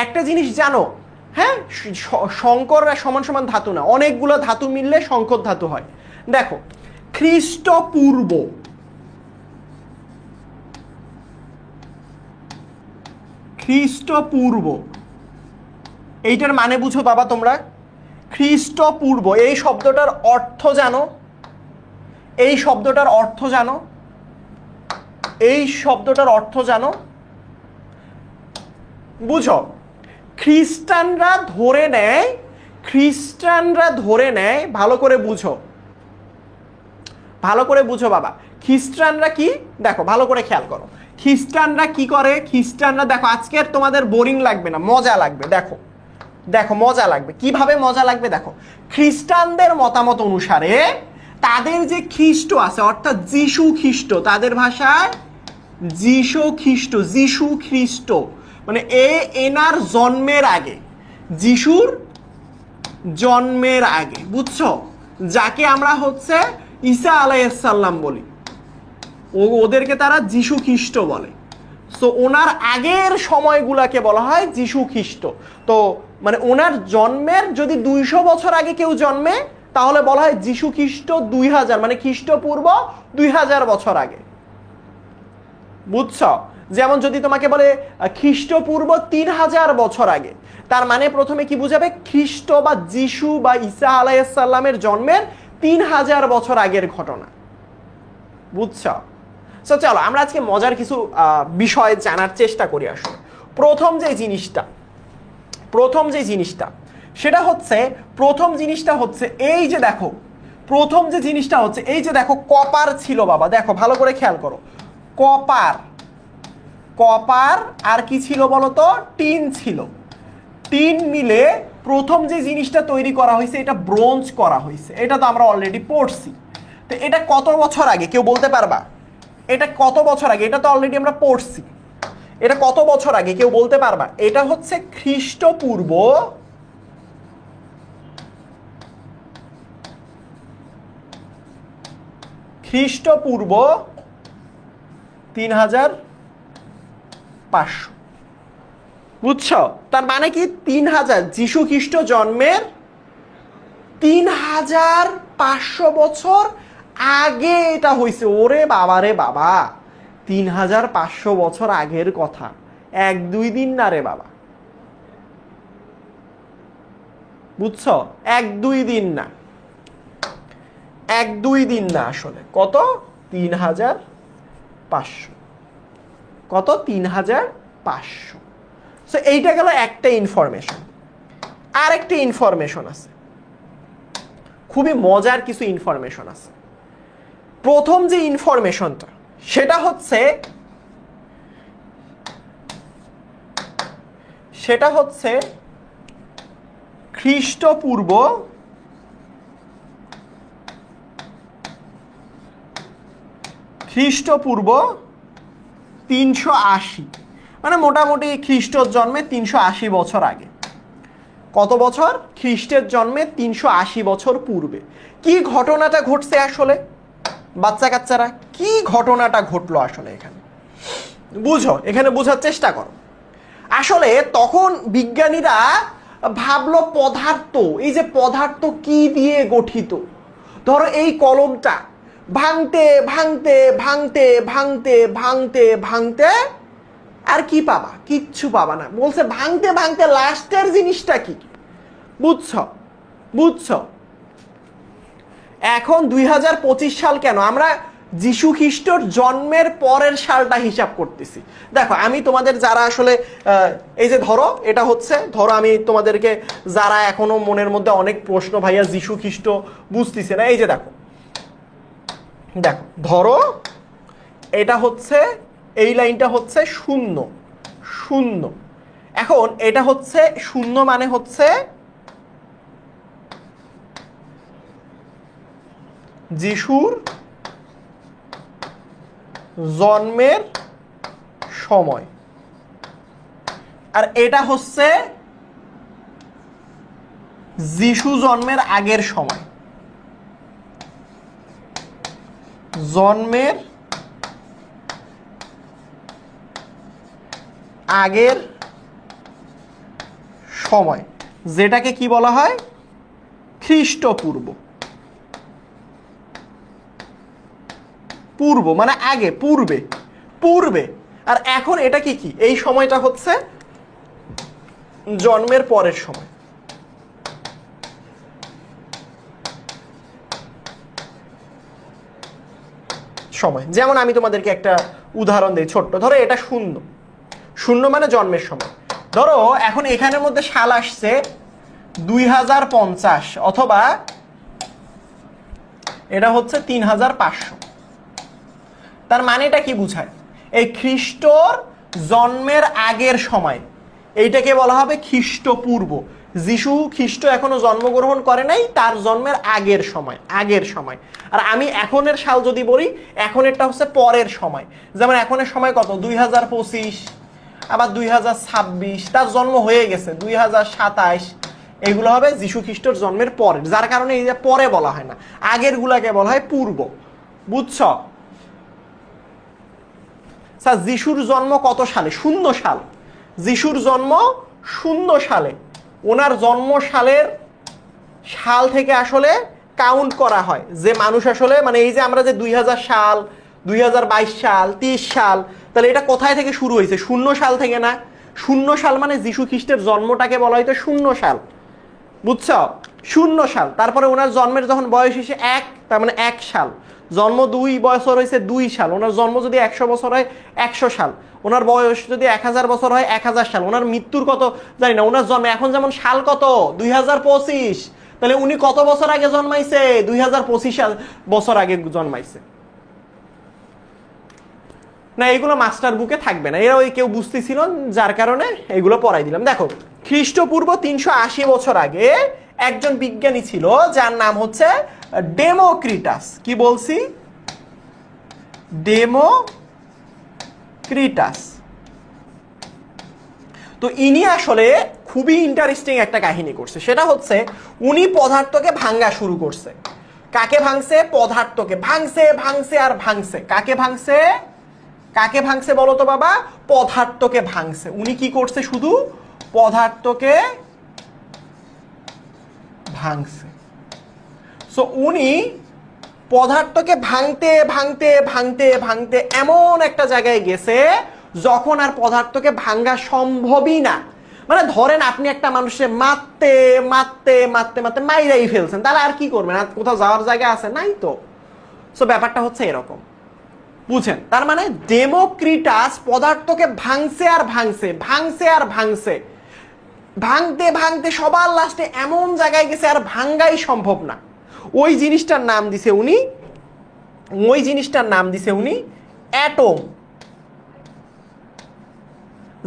S1: একটা জিনিস জানো, হ্যাঁ শঙ্কর সমান সমান ধাতু না, অনেকগুলো ধাতু মিললে শঙ্কর ধাতু হয়। দেখো খ্রিস্টপূর্ব, খ্রিস্টপূর্ব এইটার মানে বুঝো বাবা তোমরা? খ্রিস্টপূর্ব এই শব্দটার অর্থ জানো? এই শব্দটার অর্থ জানো? এই শব্দটার অর্থ জানো? বুঝো, খ্রিস্টানরা ধরে নেয়, খ্রিস্টানরা ধরে নেয়, ভালো করে বুঝো, ভালো করে বুঝো বাবা। খ্রিস্টানরা কি, দেখো ভালো করে খেয়াল করো, খ্রিস্টানরা কি করে? খ্রিস্টানরা দেখো, আজকের তোমাদের বোরিং লাগবে না, মজা লাগবে। দেখো দেখো মজা লাগবে, কিভাবে মজা লাগবে দেখো। খ্রিস্টানদের মতামত অনুসারে তাদের যে খ্রিস্ট আছে অর্থাৎ যিশু খ্রিস্ট, তাদের ভাষায় যিশু খ্রিস্ট, যিশু খ্রিস্ট মানে এনার জন্মের আগে, যিশুর জন্মের আগে, বুঝছো? যাকে আমরা হচ্ছে ঈসা আলাইহিস সালাম বলি, ওদেরকে তারা যিশু খ্রিস্ট বলে। সো ওনার আগের সময়গুলাকে বলা হয় যিশু খ্রিস্ট। তো মানে ওনার জন্মের যদি 200 বছর আগে কেউ জন্মে তাহলে বলা হয় যিশু খ্রিস্ট 2000, মানে খ্রিস্টপূর্ব 2000 বছর আগে। বুঝছো? যেমন যদি তোমাকে বলে খ্রিস্টপূর্ব 3000 বছর আগে, তার মানে প্রথমে কি বুঝাবে? খ্রিস্ট বা যিশু বা ঈসা আলাইহিস সালামের জন্মের 3000 বছর আগের ঘটনা। বুঝছো? সো চলো আমরা আজকে মজার কিছু বিষয় জানার চেষ্টা করি। আসলে প্রথম যে জিনিসটা সেটা হচ্ছে প্রথম জিনিসটা হচ্ছে এই যে দেখো, প্রথম যে জিনিসটা হচ্ছে এই যে দেখো কপার ছিল বাবা, দেখো ভালো করে খেয়াল করো, কপার, কপার আর কি ছিল বলতো, টিন ছিল। টিন মিলে প্রথম যে জিনিসটা তৈরি করা হয়েছে এটা ব্রোঞ্জ করা হয়েছে, এটা তো আমরা অলরেডি পড়ছি। তো এটা কত বছর আগে কেউ বলতে পারবা? এটা কত বছর আগে? এটা তো অলরেডি আমরা পড়ছি। এটা কত বছর আগে কেউ বলতে পারবা? এটা হচ্ছে খ্রিস্টপূর্ব 3500। বুঝছো? তার মানে কি 3000, যীশু খ্রিস্ট জন্মের 3500 বছর আগে এটা হয়েছে। ওরে বাবা রে বাবা, 3500 বছর আগের কথা, 1-2 দিন না রে বাবা। বুঝছো? 1-2 দিন না, 1-2 দিন না, আসলে কত, 3500। কত? 3500। সো এইটা গেল একটা ইনফরমেশন। আর একটা ইনফরমেশন আছে, খুবই মজার কিছু ইনফরমেশন আছে। প্রথম যে ইনফরমেশনটা সেটা হচ্ছে খ্রিস্টপূর্ব 380, মানে মোটামুটি খ্রিস্টর জন্মে 380 বছর আগে। কত বছর? খ্রিস্টের জন্মে 380 বছর পূর্বে। কি ঘটনাটা ঘটছে আসলে বাচ্চা কাচ্চারা? কি ঘটনাটা ঘটলো আসলে এখানে? বুঝো, এখানে বোঝার চেষ্টা করো। আসলে তখন বিজ্ঞানীরা ভাবলো পদার্থ, এই যে পদার্থ কি দিয়ে গঠিত, ধরো এই কলমটা ভাঙতে ভাঙতে ভাঙতে ভাঙতে ভাঙতে ভাঙতে আর কি পাবা? কিচ্ছু পাবা না। বলছে ভাঙতে ভাঙতে লাস্টের জিনিসটা কি? বুঝছো? বুঝছো? এখন 2025 সাল কেন? আমরা যীশু খ্রিস্টর জন্মের পরের সালটা হিসাব করতেছি। দেখো আমি তোমাদের যারা আসলে এই যে ধরো এটা হচ্ছে, ধরো আমি তোমাদেরকে যারা এখনো মনের মধ্যে অনেক প্রশ্ন, ভাইয়া যীশু খ্রিস্ট বুঝতেছে না, এই যে দেখো, দেখো ধরো এটা হচ্ছে, এই লাইনটা হচ্ছে 0 0। এখন এটা হচ্ছে 0 মানে হচ্ছে যিশুর জন্মের সময়, আর এটা হচ্ছে যিশু জন্মের আগের সময়, জন্মের আগের সময়, যেটাকে কি বলা হয়? খ্রিস্টপূর্ব। পূর্ব মানে আগে, পূর্বে, পূর্বে। আর এখন এটা কি কি? এই সময়টা হচ্ছে জন্মের পরের সময়। সময় যেমন আমি তোমাদেরকে একটা উদাহরণ দিই ছোট্ট, ধরো এটা 0 0 মানে জন্মের সময়। ধরো এখন এখানের মধ্যে সাল আসছে 2050, অথবা এটা হচ্ছে 3500। তার মানেটা কি বুঝায়? এই খ্রিস্টর জন্মের আগের সময়, এইটাকে বলা হবে খ্রিস্টপূর্ব। যিশু খ্রিস্ট এখনো জন্মগ্রহণ করে নাই, তার জন্মের আগের সময়, আগের সময়। আর আমি এখনের সাল যদি বলি, এখনেরটা হচ্ছে পরের সময়। যেমন এখনের সময় কত? 2025, আবার 2026, তার জন্ম হয়ে গেছে 2027, এগুলো হবে যিশু খ্রিস্টর জন্মের পরের, যার কারণে এই যে পরে বলা হয় না, আগের গুলাকে বলা হয় পূর্ব। বুঝছ? স্যার যিশুর জন্ম কত সালে? 0 সাল। যিশুর জন্ম 0 সালে। ওনার জন্ম সালের সাল থেকে আসলে কাউন্ট করা হয় যে মানুষ আসলে, মানে এই যে আমরা যে 2000 সাল, 2022 সাল, 30 সাল, তাহলে এটা কোথায় থেকে শুরু হয়েছে? 0 সাল থেকে না? 0 সাল মানে যিশু খ্রিস্টের জন্মটাকে বলা হয়তো 0 সাল। বুঝছো? 0 সাল। তারপরে ওনার জন্মের যখন বয়স এসে 1, তার মানে 1 সাল, জন্ম 2 বছর হয়েছে 2 সাল, ওনার জন্ম যদি 100 বছর হয় 100 সাল, ওনার বয়স যদি 1000 বছর হয় 1000 সাল, ওনার মৃত্যুর কত জানি না, ওনার জন্ম এখন যেমন সাল কত 2025, তাহলে উনি কত বছর আগে জন্মাইছে 2025 বছর আগে জন্মাইছে। না এগুলো মাস্টার বুকে থাকবে না, এরা ওই কেউ বুঝতেছিল যার কারণে এগুলো পড়াই দিলাম। দেখো খ্রিস্টপূর্ব 380 বছর আগে একজন বিজ্ঞানী ছিল যার নাম হচ্ছে ডেমোক্রিটাস। কি বলছি? ডেমোক্রিটাস। তো ইনি আসলে খুবই ইন্টারেস্টিং একটা কাহিনী করছে, সেটা হচ্ছে উনি পদার্থকে ভাঙা শুরু করছে। কাকে ভাঙছে? পদার্থকে ভাঙছে ভাঙছে আর ভাঙছে। কাকে ভাঙছে? কাকে ভাঙছে বলো তো বাবা? পদার্থকে ভাঙছে। উনি কি করছে? শুধু পদার্থকে ভাঙছে। সো উনি পদার্থকে ভাঙতে ভাঙতে ভাঙতে ভাঙতে এমন একটা জায়গায় গেছে যখন আর পদার্থকে ভাঙা সম্ভবই না। মানে ধরেন আপনি একটা মানুষের মারতে মারতে মারতে মারতে মাইরাই ফেলছেন, তাহলে আর কি করবেন? আর কোথাও যাওয়ার জায়গা আছে? নাই তো। সো ব্যাপারটা হচ্ছে এরকম, বুঝেন? তার মানে ডেমোক্রিটাস পদার্থকে ভাঙছে আর ভাঙছে, ভাঙছে আর ভাঙছে, ভাঙতে ভাঙতে সবার লাস্টে এমন জায়গায় গেছে আর ভাঙ্গাই সম্ভব না। ওই জিনিসটার নাম দিছে উনি, ওই জিনিসটার নাম দিছে উনি অ্যাটম।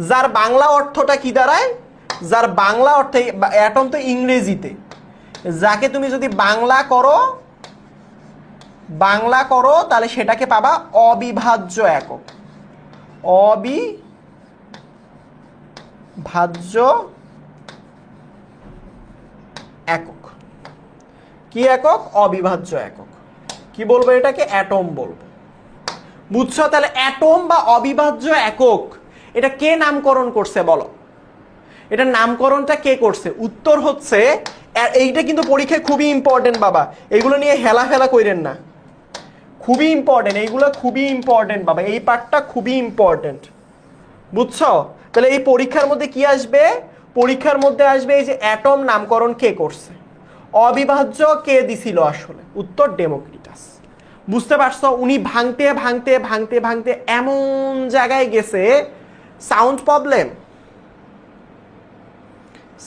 S1: যার বাংলা অর্থটা কি দাঁড়ায়? যার বাংলা অর্থ, অ্যাটম তো ইংরেজিতে, যাকে তুমি যদি বাংলা করো তাহলে সেটাকে পাবা অবিভাজ্য একক। অবিভাজ্য একক। কি একক? অবিভাজ্য একক। কি বলবো এটাকে? অ্যাটম বলবো। বুঝছো? তাহলে অ্যাটম বা অবিভাজ্য একক এটা কে নামকরণ করছে বলো? এটার নামকরণটা কে করছে? উত্তর হচ্ছে, এইটা কিন্তু পরীক্ষায় খুবই ইম্পর্টেন্ট বাবা, এগুলো নিয়ে হেলাফেলা কইরেন না, খুবই ইম্পর্টেন্ট, এইগুলো খুবই ইম্পর্টেন্ট বাবা, এই পার্টটা খুবই ইম্পর্টেন্ট। বুঝছো? তাহলে এই পরীক্ষার মধ্যে কি আসবে? পরীক্ষার মধ্যে আসবে এই যে অ্যাটম নামকরণ কে করছে, অবিভাজ্য কে দিছিল আসলে? উত্তর ডেমোক্রিটাস। বুঝতে পারছো? উনি ভাঙতে ভাঙতে ভাঙতে ভাঙতে এমন জায়গায় গেছে, সাউন্ড প্রবলেম,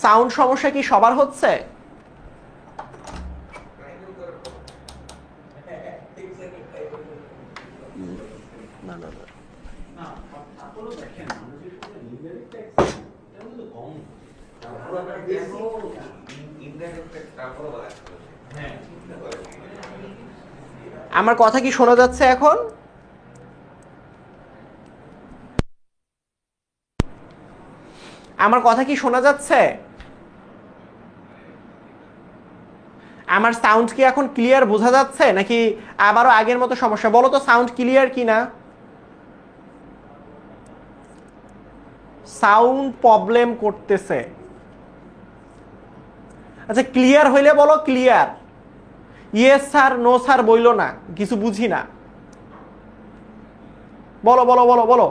S1: সাউন্ড সমস্যা কি সবার হচ্ছে? না না না, আমার কথা কি শোনা যাচ্ছে এখন? আমার কথা কি শোনা যাচ্ছে? আমার সাউন্ড কি এখন ক্লিয়ার বোঝা যাচ্ছে নাকি আবারও আগের মতো সমস্যা? বলো তো সাউন্ড ক্লিয়ার কিনা? সাউন্ড প্রবলেম করতেছে। আচ্ছা ক্লিয়ার হইলে বলো clear. Yes sir no sir বইলো না, কিছু বুঝি না। বলো বলো বলো বলো।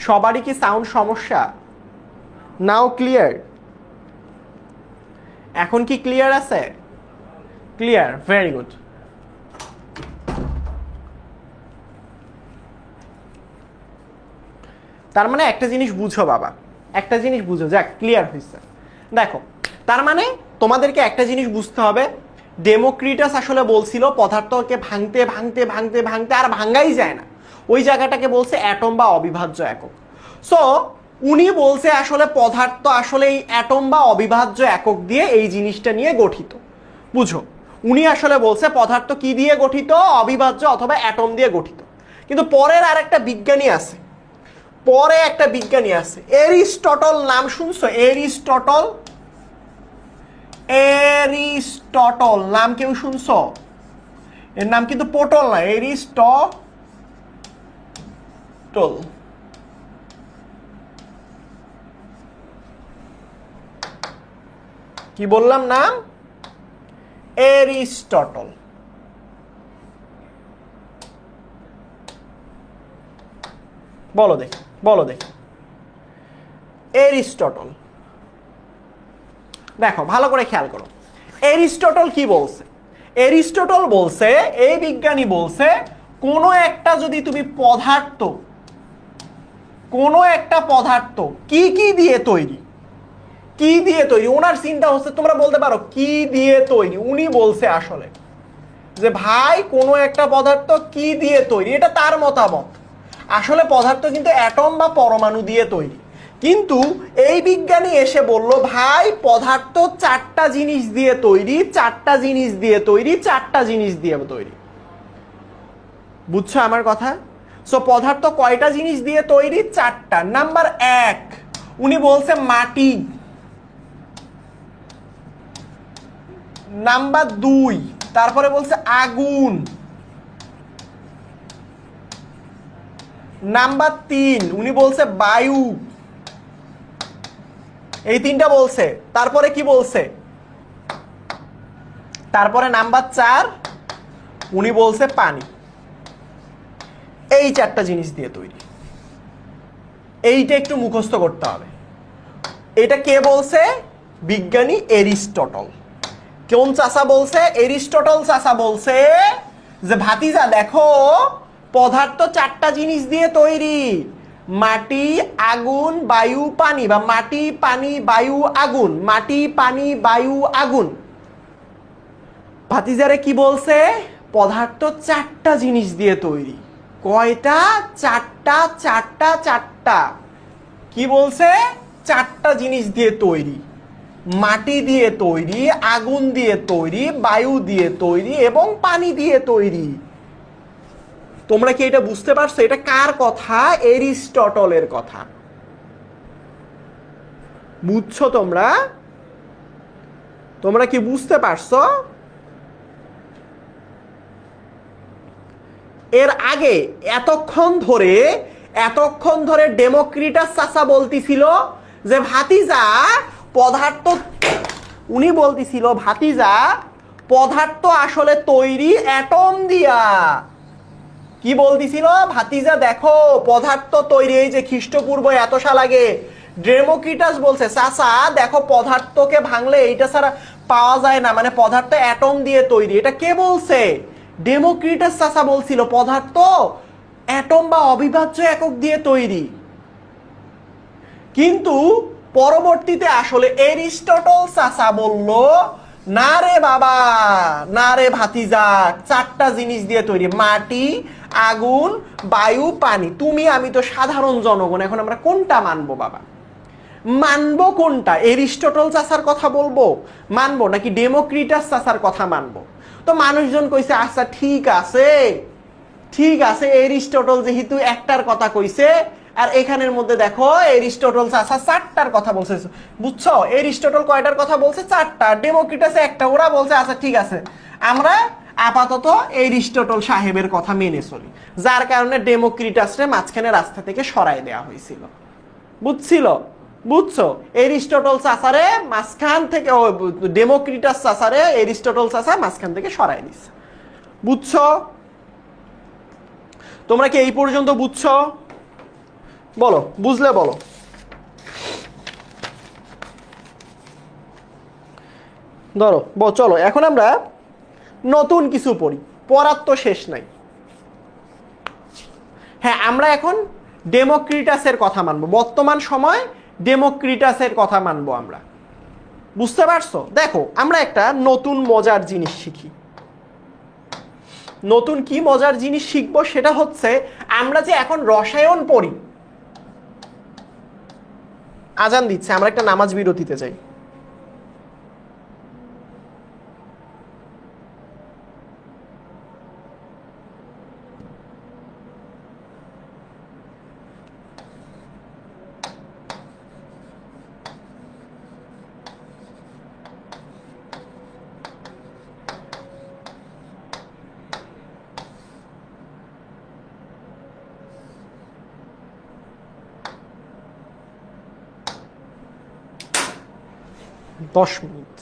S1: সবারই কি সাউন্ড সমস্যা? নাও ক্লিয়ার? এখন কি ক্লিয়ার আছে? Clear, very good. তার মানে একটা জিনিস বুঝো বাবা, একটা জিনিস বুঝো, যাক ক্লিয়ার হয়েছে। দেখো তার মানে তোমাদেরকে একটা জিনিস বুঝতে হবে, ডেমোক্রিটাস আসলে বলছিল পদার্থকে ভাঙতে ভাঙতে ভাঙতে ভাঙতে আর ভাঙ্গাই যায় না, ওই জায়গাটাকে বলছে অ্যাটম বা অবিভাজ্য একক। সো উনি বলছে আসলে পদার্থ আসলে এই অ্যাটম বা অবিভাজ্য একক দিয়ে এই জিনিসটা নিয়ে গঠিত। বুঝো, উনি আসলে বলছে পদার্থ কি দিয়ে গঠিত? অবিভাজ্য অথবা অ্যাটম দিয়ে গঠিত। কিন্তু পরের আরেকটা বিজ্ঞানী আছে, পরে একটা বিজ্ঞানী আছে, এরিস্টটল, নাম শুনছো? এরিস্টটল, এরিস্টটল নাম কেউ শুনছো? এর নাম কিন্তু পটল না, এরিস্টটল। কি বললাম নাম? এরিস্টটল। বলো দেখি। বলো দেখি। এরিস্টটল। দেখো ভালো করে খেয়াল করো, এরিস্টটল কি বলছে? এরিস্টটল বলছে, এই বিজ্ঞানী বলছে, কোনো একটা যদি তুমি পদার্থ, কোনো একটা পদার্থ কি কি দিয়ে তৈরি, কি দিয়ে তৈরি, ওনার চিন্তা হচ্ছে, তোমরা বলতে পারো কি দিয়ে তৈরি, উনি বলছে আসলে যে ভাই কোনো একটা পদার্থ কি দিয়ে তৈরি, এটা তার মতামত। আসলে পদার্থ কিন্তু অ্যাটম বা পরমাণু দিয়ে তৈরি, কিন্তু এই বিজ্ঞানী এসে বলল ভাই পদার্থ চারটা জিনিস দিয়ে তৈরি, চারটা জিনিস দিয়ে তৈরি, চারটা জিনিস দিয়ে তৈরি। বুঝছো আমার কথা? সো পদার্থ কয়টা জিনিস দিয়ে তৈরি? চারটা। নাম্বার এক, উনি বলছে মাটি। নাম্বার দুই, তারপরে বলছে আগুন। নাম্বার তিন, উনি বলছে বায়ু। এই তিনটা বলছে। তারপরে কি বলছে? তারপরে নাম্বার চার, উনি বলছে পানি। এই চারটা জিনিস দিয়ে তৈরি। এইটা একটু মুখস্থ করতে হবে। এটা কে বলছে? বিজ্ঞানী এরিস্টটল। কোন চাচা বলছে? এরিস্টটল চাচা বলছে যে ভাতিজা দেখো পদার্থ চারটা জিনিস দিয়ে তৈরি, মাটি, আগুন, বায়ু, পানি, বা মাটি, পানি, বায়ু, আগুন, মাটি, পানি, বায়ু, আগুন। ভাতিজারে কি বলছে? পদার্থ চারটা জিনিস দিয়ে তৈরি। কয়টা? চারটা, চারটা, চারটা। কি বলছে? চারটা জিনিস দিয়ে তৈরি, মাটি দিয়ে তৈরি, আগুন দিয়ে তৈরি, বায়ু দিয়ে তৈরি এবং পানি দিয়ে তৈরি। তোমরা কি এটা বুঝতে পারছো? এটা কার কথা? এরিস্টটলের কথা। বুঝছো তোমরা? তোমরা কি বুঝতে পারছো? এর আগে এতক্ষণ ধরে ডেমোক্রিটাস চাচা বলতিছিল যে ভাতিজা পদার্থ, উনি বলতিছিল ভাতিজা পদার্থ আসলে তৈরি অ্যাটম দিয়া। কি বলতিছিল? ভাতিজা দেখো পদার্থ তৈরি, এই যে খ্রিস্টপূর্ব এত সাল আগে ডেমোক্রিটাস বলছে চাচা দেখো পদার্থকে ভাঙলে এইটা ছাড়া পাওয়া যায় না, মানে পদার্থ অ্যাটম দিয়ে তৈরি। এটা কে বলছে? ডেমোক্রিটাস চাচা বলছিল পদার্থ অ্যাটম বা অবিভাজ্য একক দিয়ে তৈরি। কিন্তু পরবর্তীতে আসলে এরিস্টটল চাচা বলল না রে বাবা, না রে ভাতিজা, চারটা জিনিস দিয়ে তৈরি, মাটি, আগুন, বায়ু, পানি। তুমি আমি তো সাধারণ জনগণ, এখন আমরা কোনটা মানবো বাবা? মানবো কোনটা? এরিস্টটল চাচার কথা বলবো মানবো নাকি ডেমোক্রিটাস চাচার কথা মানবো? তো মানুষজন কইছে আচ্ছা ঠিক আছে, ঠিক আছে, এরিস্টটল যেহেতু একটার কথা কইছে, আর এখানের মধ্যে দেখো এরিস্টটল চাচা চারটার কথা বলছে। বুঝছো? এরিস্টটল কয়টার কথা বলছে? চারটা। ডেমোক্রিটাস একটা। ওরা বলছে আচ্ছা ঠিক আছে, আমরা আপাতত এরিস্টটল সাহেবের কথা মেনে চলি, যার কারণে ডেমোক্রিটাসরে মাঝখানে রাস্তা থেকে সরাই দেওয়া হয়েছিল। বুঝছিল? বুঝছো? এরিস্টটল চাচারে মাঝখান থেকে, ডেমোক্রিটাস চাচারে এরিস্টটল চাচা মাঝখান থেকে সরাই দিচ্ছে। বুঝছো? তোমরা কি এই পর্যন্ত বুঝছো? বলো, বুঝলে বলো। ধরো চলো এখন আমরা নতুন কিছু পড়ি, পড়ার তো শেষ নাই। হ্যাঁ, আমরা এখন ডেমোক্রিটাসের কথা মানবো, বর্তমান সময় ডেমোক্রিটাসের কথা মানবো আমরা। বুঝতে পারছো? দেখো আমরা একটা নতুন মজার জিনিস শিখি। নতুন কি মজার জিনিস শিখবো? সেটা হচ্ছে আমরা যে এখন রসায়ন পড়ি। আজান দিচ্ছে, আমরা একটা নামাজ বিরতিতে যাই। দশ মিনিট।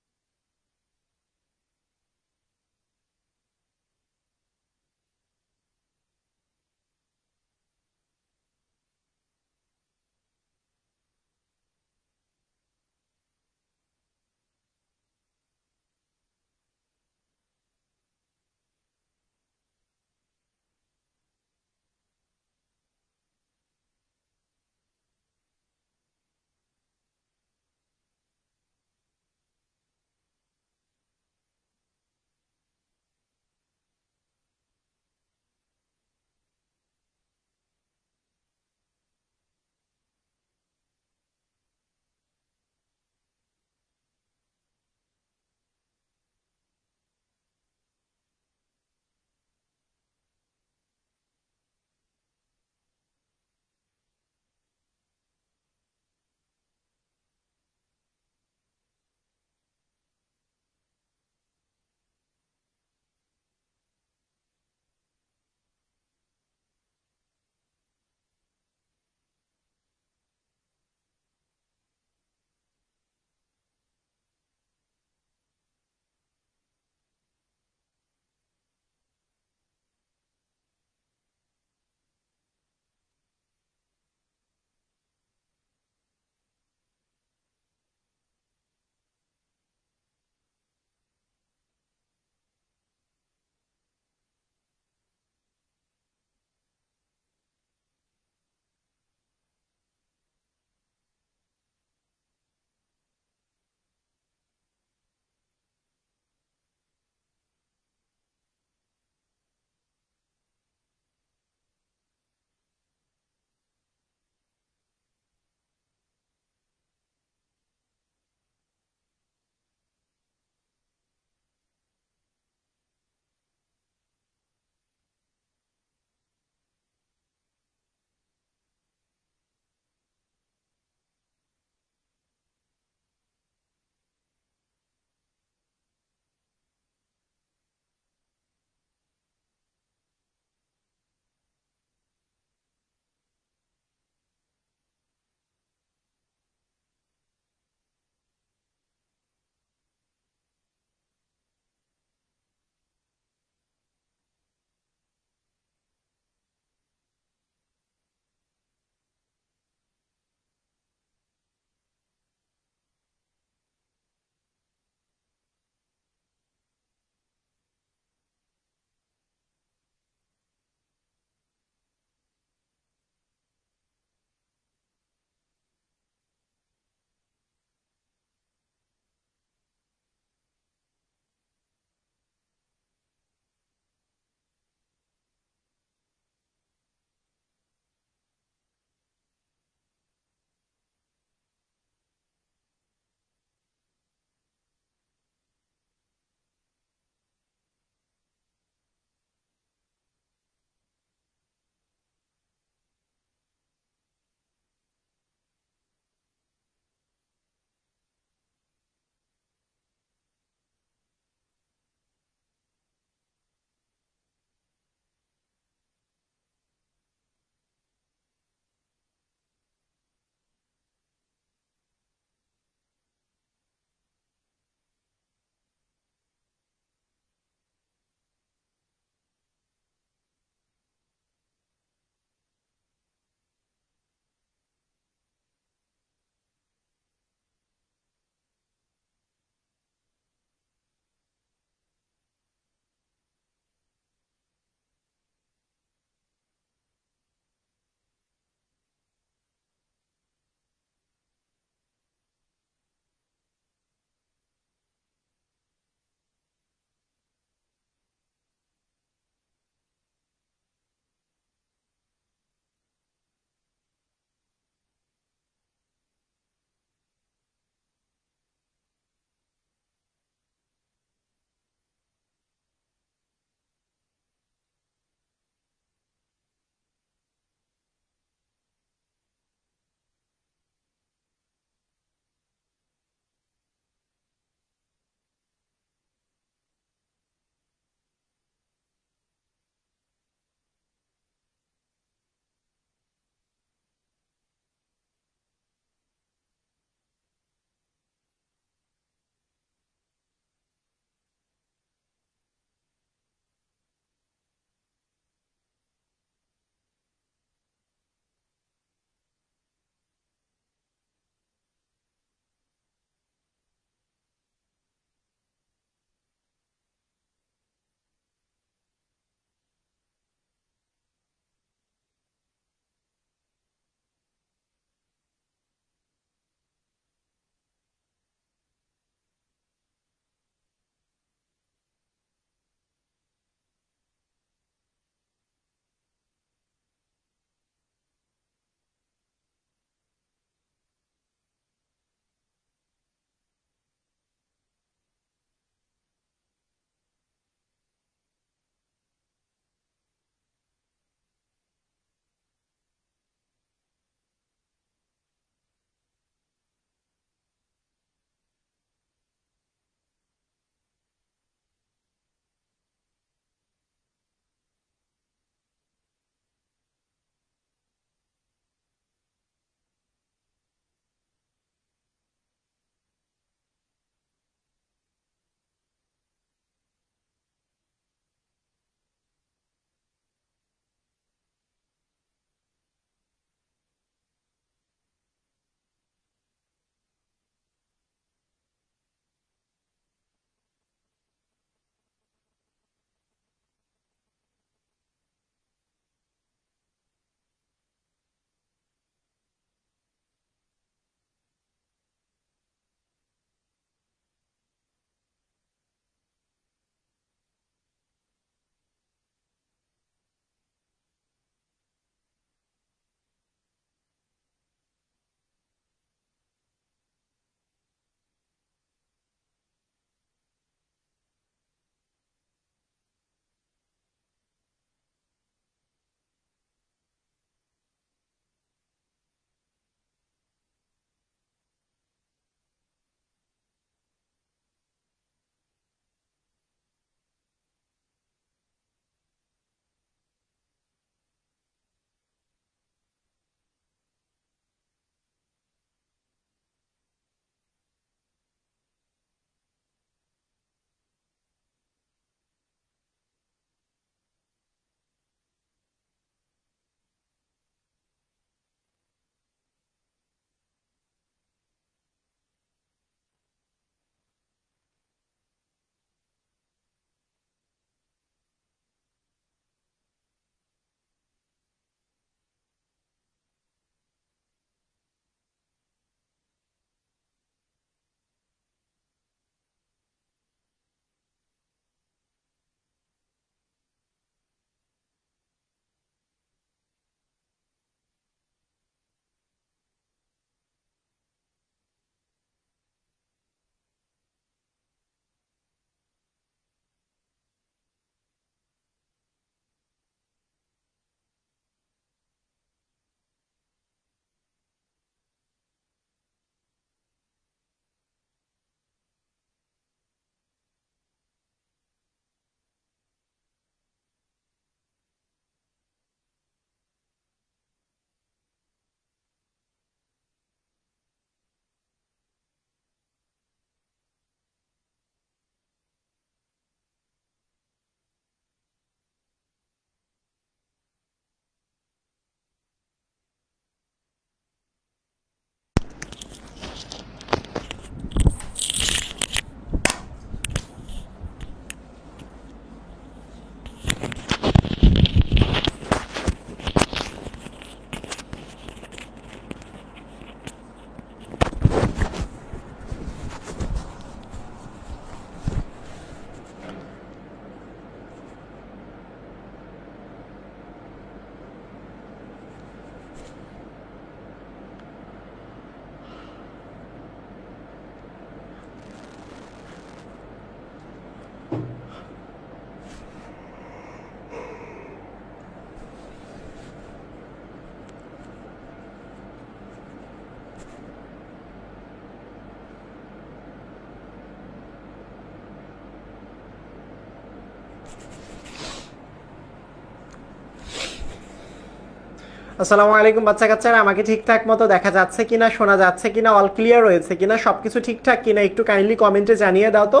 S1: আসসালামু আলাইকুম বাচ্চা কাচ্চারা, আমাকে ঠিকঠাক মতো দেখা যাচ্ছে কিনা, শোনা যাচ্ছে কিনা, অল ক্লিয়ার রয়েছে কিনা, সবকিছু ঠিকঠাক কিনা একটু কাইন্ডলি কমেন্টে জানিয়ে দাও তো।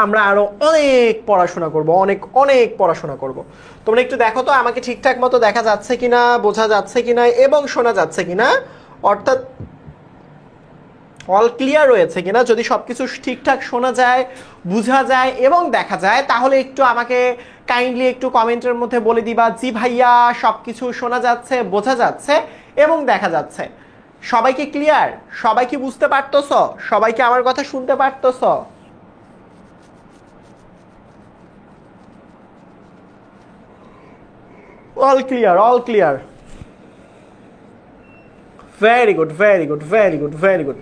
S1: আমরা আরো অনেক পড়াশোনা করব, অনেক অনেক পড়াশোনা করব। তোমরা একটু দেখো তো আমাকে ঠিকঠাক মতো দেখা যাচ্ছে কিনা, বোঝা যাচ্ছে কিনা এবং শোনা যাচ্ছে কিনা, অর্থাৎ অল ক্লিয়ার রয়েছে কিনা। যদি সবকিছু ঠিকঠাক শোনা যায়, বোঝা যায় এবং দেখা যায়, তাহলে একটু আমাকে কাইন্ডলি একটু কমেন্টের মধ্যে বলে দিবা, জি ভাইয়া সবকিছু শোনা যাচ্ছে, বোঝা যাচ্ছে এবং দেখা যাচ্ছে। সবাইকে ক্লিয়ার? সবাই কি বুঝতে পারতেছ? সবাইকে আমার কথা শুনতে পারতেছ? All clear, all clear. Very good, very good, very good, very good.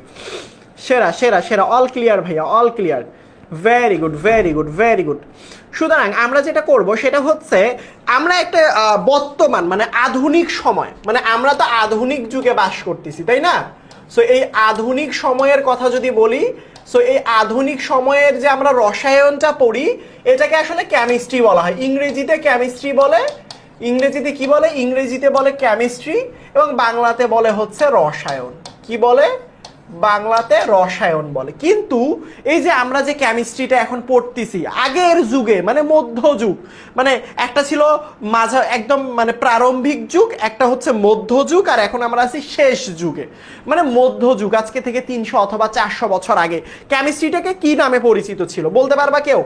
S1: সেরা সেরা সেরা, অল ক্লিয়ার ভাইয়া, all clear. Very good, very good, very good. সুতরাং আমরা যেটা করব সেটা হচ্ছে, আমরা একটা বর্তমান মানে আধুনিক সময়, মানে আমরা তো আধুনিক যুগে বাস করতেছি, তাই না? সো এই আধুনিক সময়ের কথা যদি বলি, সো এই আধুনিক সময়ের যে আমরা রসায়নটা পড়ি, এটাকে আসলে কেমিস্ট্রি বলা হয়। ইংরেজিতে কেমিস্ট্রি বলে, ইংরেজিতে কি বলে? ইংরেজিতে বলে কেমিস্ট্রি, এবং বাংলাতে বলে হচ্ছে রসায়ন। কি বলে? বাংলাতে রসায়ন বলে। কিন্তু এই যে আমরা যে কেমিস্ট্রিটা এখন পড়তেছি, আগের যুগে মানে মধ্যযুগ, মানে একটা ছিল মাঝা একদম মানে প্রারম্ভিক যুগ, একটা হচ্ছে মধ্যযুগ, আর এখন আমরা আছি শেষ যুগে মানে মধ্যযুগ। আজকে থেকে 300 অথবা 400 বছর আগে কেমিস্ট্রিটাকে কি নামে পরিচিত ছিল বলতে পারবা কেউ?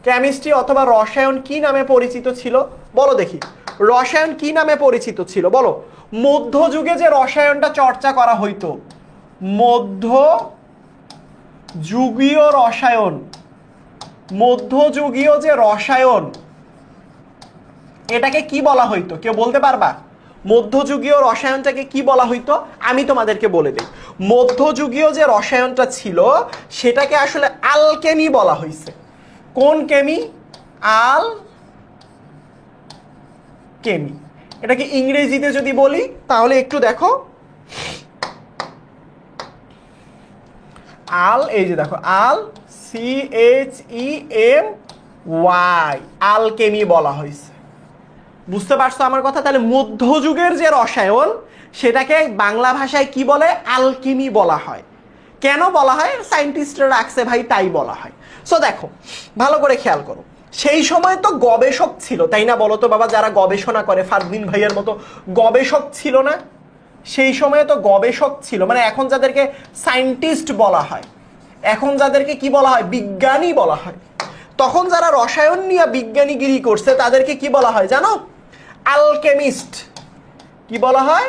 S1: কেমিস্ট্রি অথবা রসায়ন কি নামে পরিচিত ছিল বলো দেখি? রসায়ন কি নামে পরিচিত ছিল বলো? মধ্যযুগে যে রসায়নটা চর্চা করা হইতো, মধ্যযুগীয় রসায়ন, মধ্যযুগীয় যে রসায়ন, এটাকে কি বলা হইতো কেউ বলতে পারবা? মধ্যযুগীয় রসায়নটাকে কি বলা হইতো? আমি তোমাদেরকে বলে দিই। মধ্যযুগীয় যে রসায়নটা ছিল সেটাকে আসলে আলকেমি বলা হয়েছে। কোন কেমি? আল কেমি। এটাকে ইংরেজিতে যদি বলি তাহলে একটু দেখো, আল, এই যে দেখো আল, CHEMY, আলকেমি বলা হয়েছে। বুঝতে পারছো আমার কথা? তাহলে মধ্যযুগের যে রসায়ন সেটাকে বাংলা ভাষায় কি বলে? আলকেমি বলা হয়। কেন বলা হয়? সায়েন্টিস্টরা রাখছে ভাই, তাই বলা হয়। সো দেখো, ভালো করে খেয়াল করো, সেই সময় তো গবেষক ছিল, তাই না? বলো তো বাবা, যারা গবেষণা করে, ফারদিন ভাইয়ের মতো গবেষক ছিল না? সেই সময়ে তো গবেষক ছিল, মানে এখন যাদেরকে সায়েন্টিস্ট বলা হয়, এখন যাদেরকে কি বলা হয়? বিজ্ঞানী বলা হয়। তখন যারা রসায়ন নিয়ে বিজ্ঞানীগিরি করছে তাদেরকে কি বলা হয় জানো? আলকেমিস্ট। কি বলা হয়?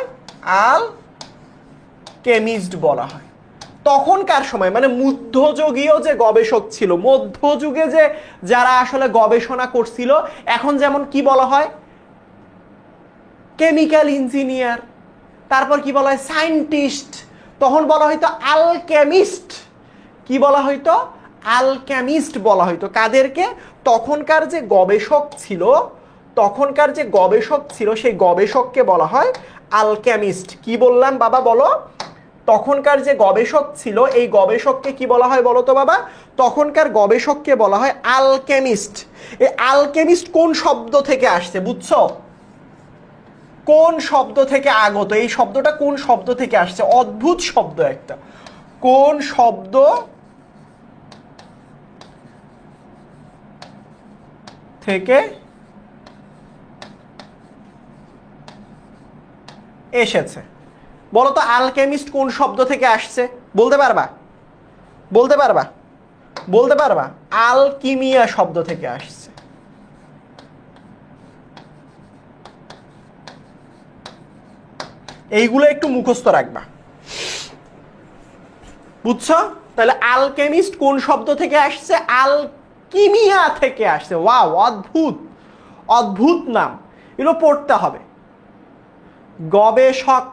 S1: আলকেমিস্ট বলা হয়। তখনকার সময় মানে মধ্যযুগীয় যে গবেষক ছিল, মধ্যযুগে যে যারা আসলে গবেষণা করছিল, এখন যেমন কি বলা হয়? কেমিক্যাল ইঞ্জিনিয়ার, তারপর কি বলা হয়? সায়েন্টিস্ট। তখন বলা হয়তো আলকেমিস্ট। কি বলা হয়তো? আলকেমিস্ট বলা হয়তো। কাদেরকে? তখনকার যে গবেষক ছিল, তখনকার যে গবেষক ছিল সেই গবেষককে বলা হয় আলকেমিস্ট। কি বললাম বাবা বলো? তখনকার যে গবেষক ছিল এই গবেষককে কি বলা হয় বলো তো বাবা? তখনকার গবেষককে বলা হয় আলকেমিস্ট। এই আলকেমিস্ট কোন শব্দ থেকে আসছে বুঝছো? কোন শব্দ থেকে আগত? এই শব্দটা কোন শব্দ থেকে আসছে? অদ্ভুত শব্দ একটা। কোন শব্দ থেকে এসেছে বলো তো? আলকেমিস্ট কোন শব্দ থেকে আসছে বলতে পারবা? বলতে পারবা? বলতে পারবা? আলকিমিয়া শব্দ থেকে আসছে। এইগুলো একটু মুখস্থ রাখবা, বুঝছো? তাহলে আলকেমিস্ট কোন শব্দ থেকে আসছে? আলকিমিয়া থেকে আসছে। ওয়াও, অদ্ভুত, অদ্ভুত নাম। এগুলো পড়তে হবে। গবেষক,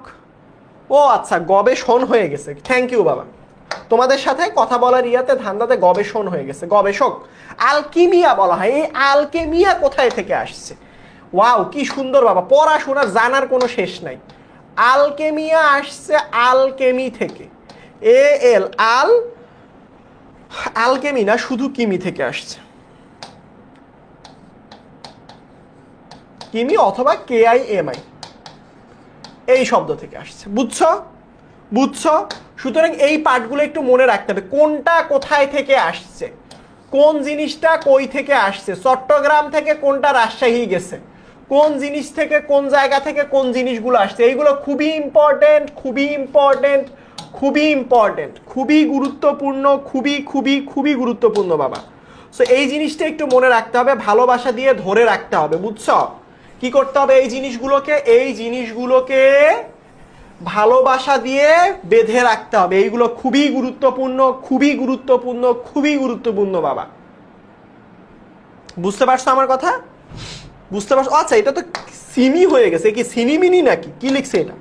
S1: ও আচ্ছা, গবেষণ হয়ে গেছে। থ্যাংক ইউ বাবা, তোমাদের সাথে কথা বলার ইয়াতে ধান্দাতে গবেষণ হয়ে গেছে। গবেষক, আলকিমিয়া বলা হয়। এই আলকেমিয়া কোথায় থেকে আসছে? ওয়াও, কি সুন্দর বাবা, পড়াশোনা জানার কোনো শেষ নাই। আলকেমিয়া আসছে আলকেমি থেকে। এল, আল, আলকেমি না, শুধু কিমি থেকে আসছে। কিমি অথবা KIMI এই শব্দ থেকে আসছে। বুঝছো? বুঝছো? সুতরাং এই পার্টগুলো একটু মনে রাখতে হবে, কোনটা কোথায় থেকে আসছে, কোন জিনিসটা কই থেকে আসছে, চট্টগ্রাম থেকে কোনটা রাজশাহী গেছে, কোন জিনিস থেকে কোন জায়গা থেকে কোন জিনিসগুলো আসছে, এইগুলো খুবই ইম্পর্টেন্ট, খুবই ইম্পর্টেন্ট, খুবই ইম্পর্টেন্ট, খুবই গুরুত্বপূর্ণ, খুবই খুবই খুবই গুরুত্বপূর্ণ বাবা। সো এই জিনিসটা একটু মনে রাখতে হবে, ভালোবাসা দিয়ে ধরে রাখতে হবে। বুঝছো? কি করতে হবে? এই জিনিসগুলোকে ভালোবাসা দিয়ে বেঁধে রাখতে হবে। এইগুলো খুবই গুরুত্বপূর্ণ, খুবই গুরুত্বপূর্ণ, খুবই গুরুত্বপূর্ণ বাবা। বুঝতে পারছো আমার কথা? বুঝতে পারছো? আচ্ছা, এটা তো সিমি হয়ে গেছে, কি সিনিমিনি নাকি কি লিখছে এটা?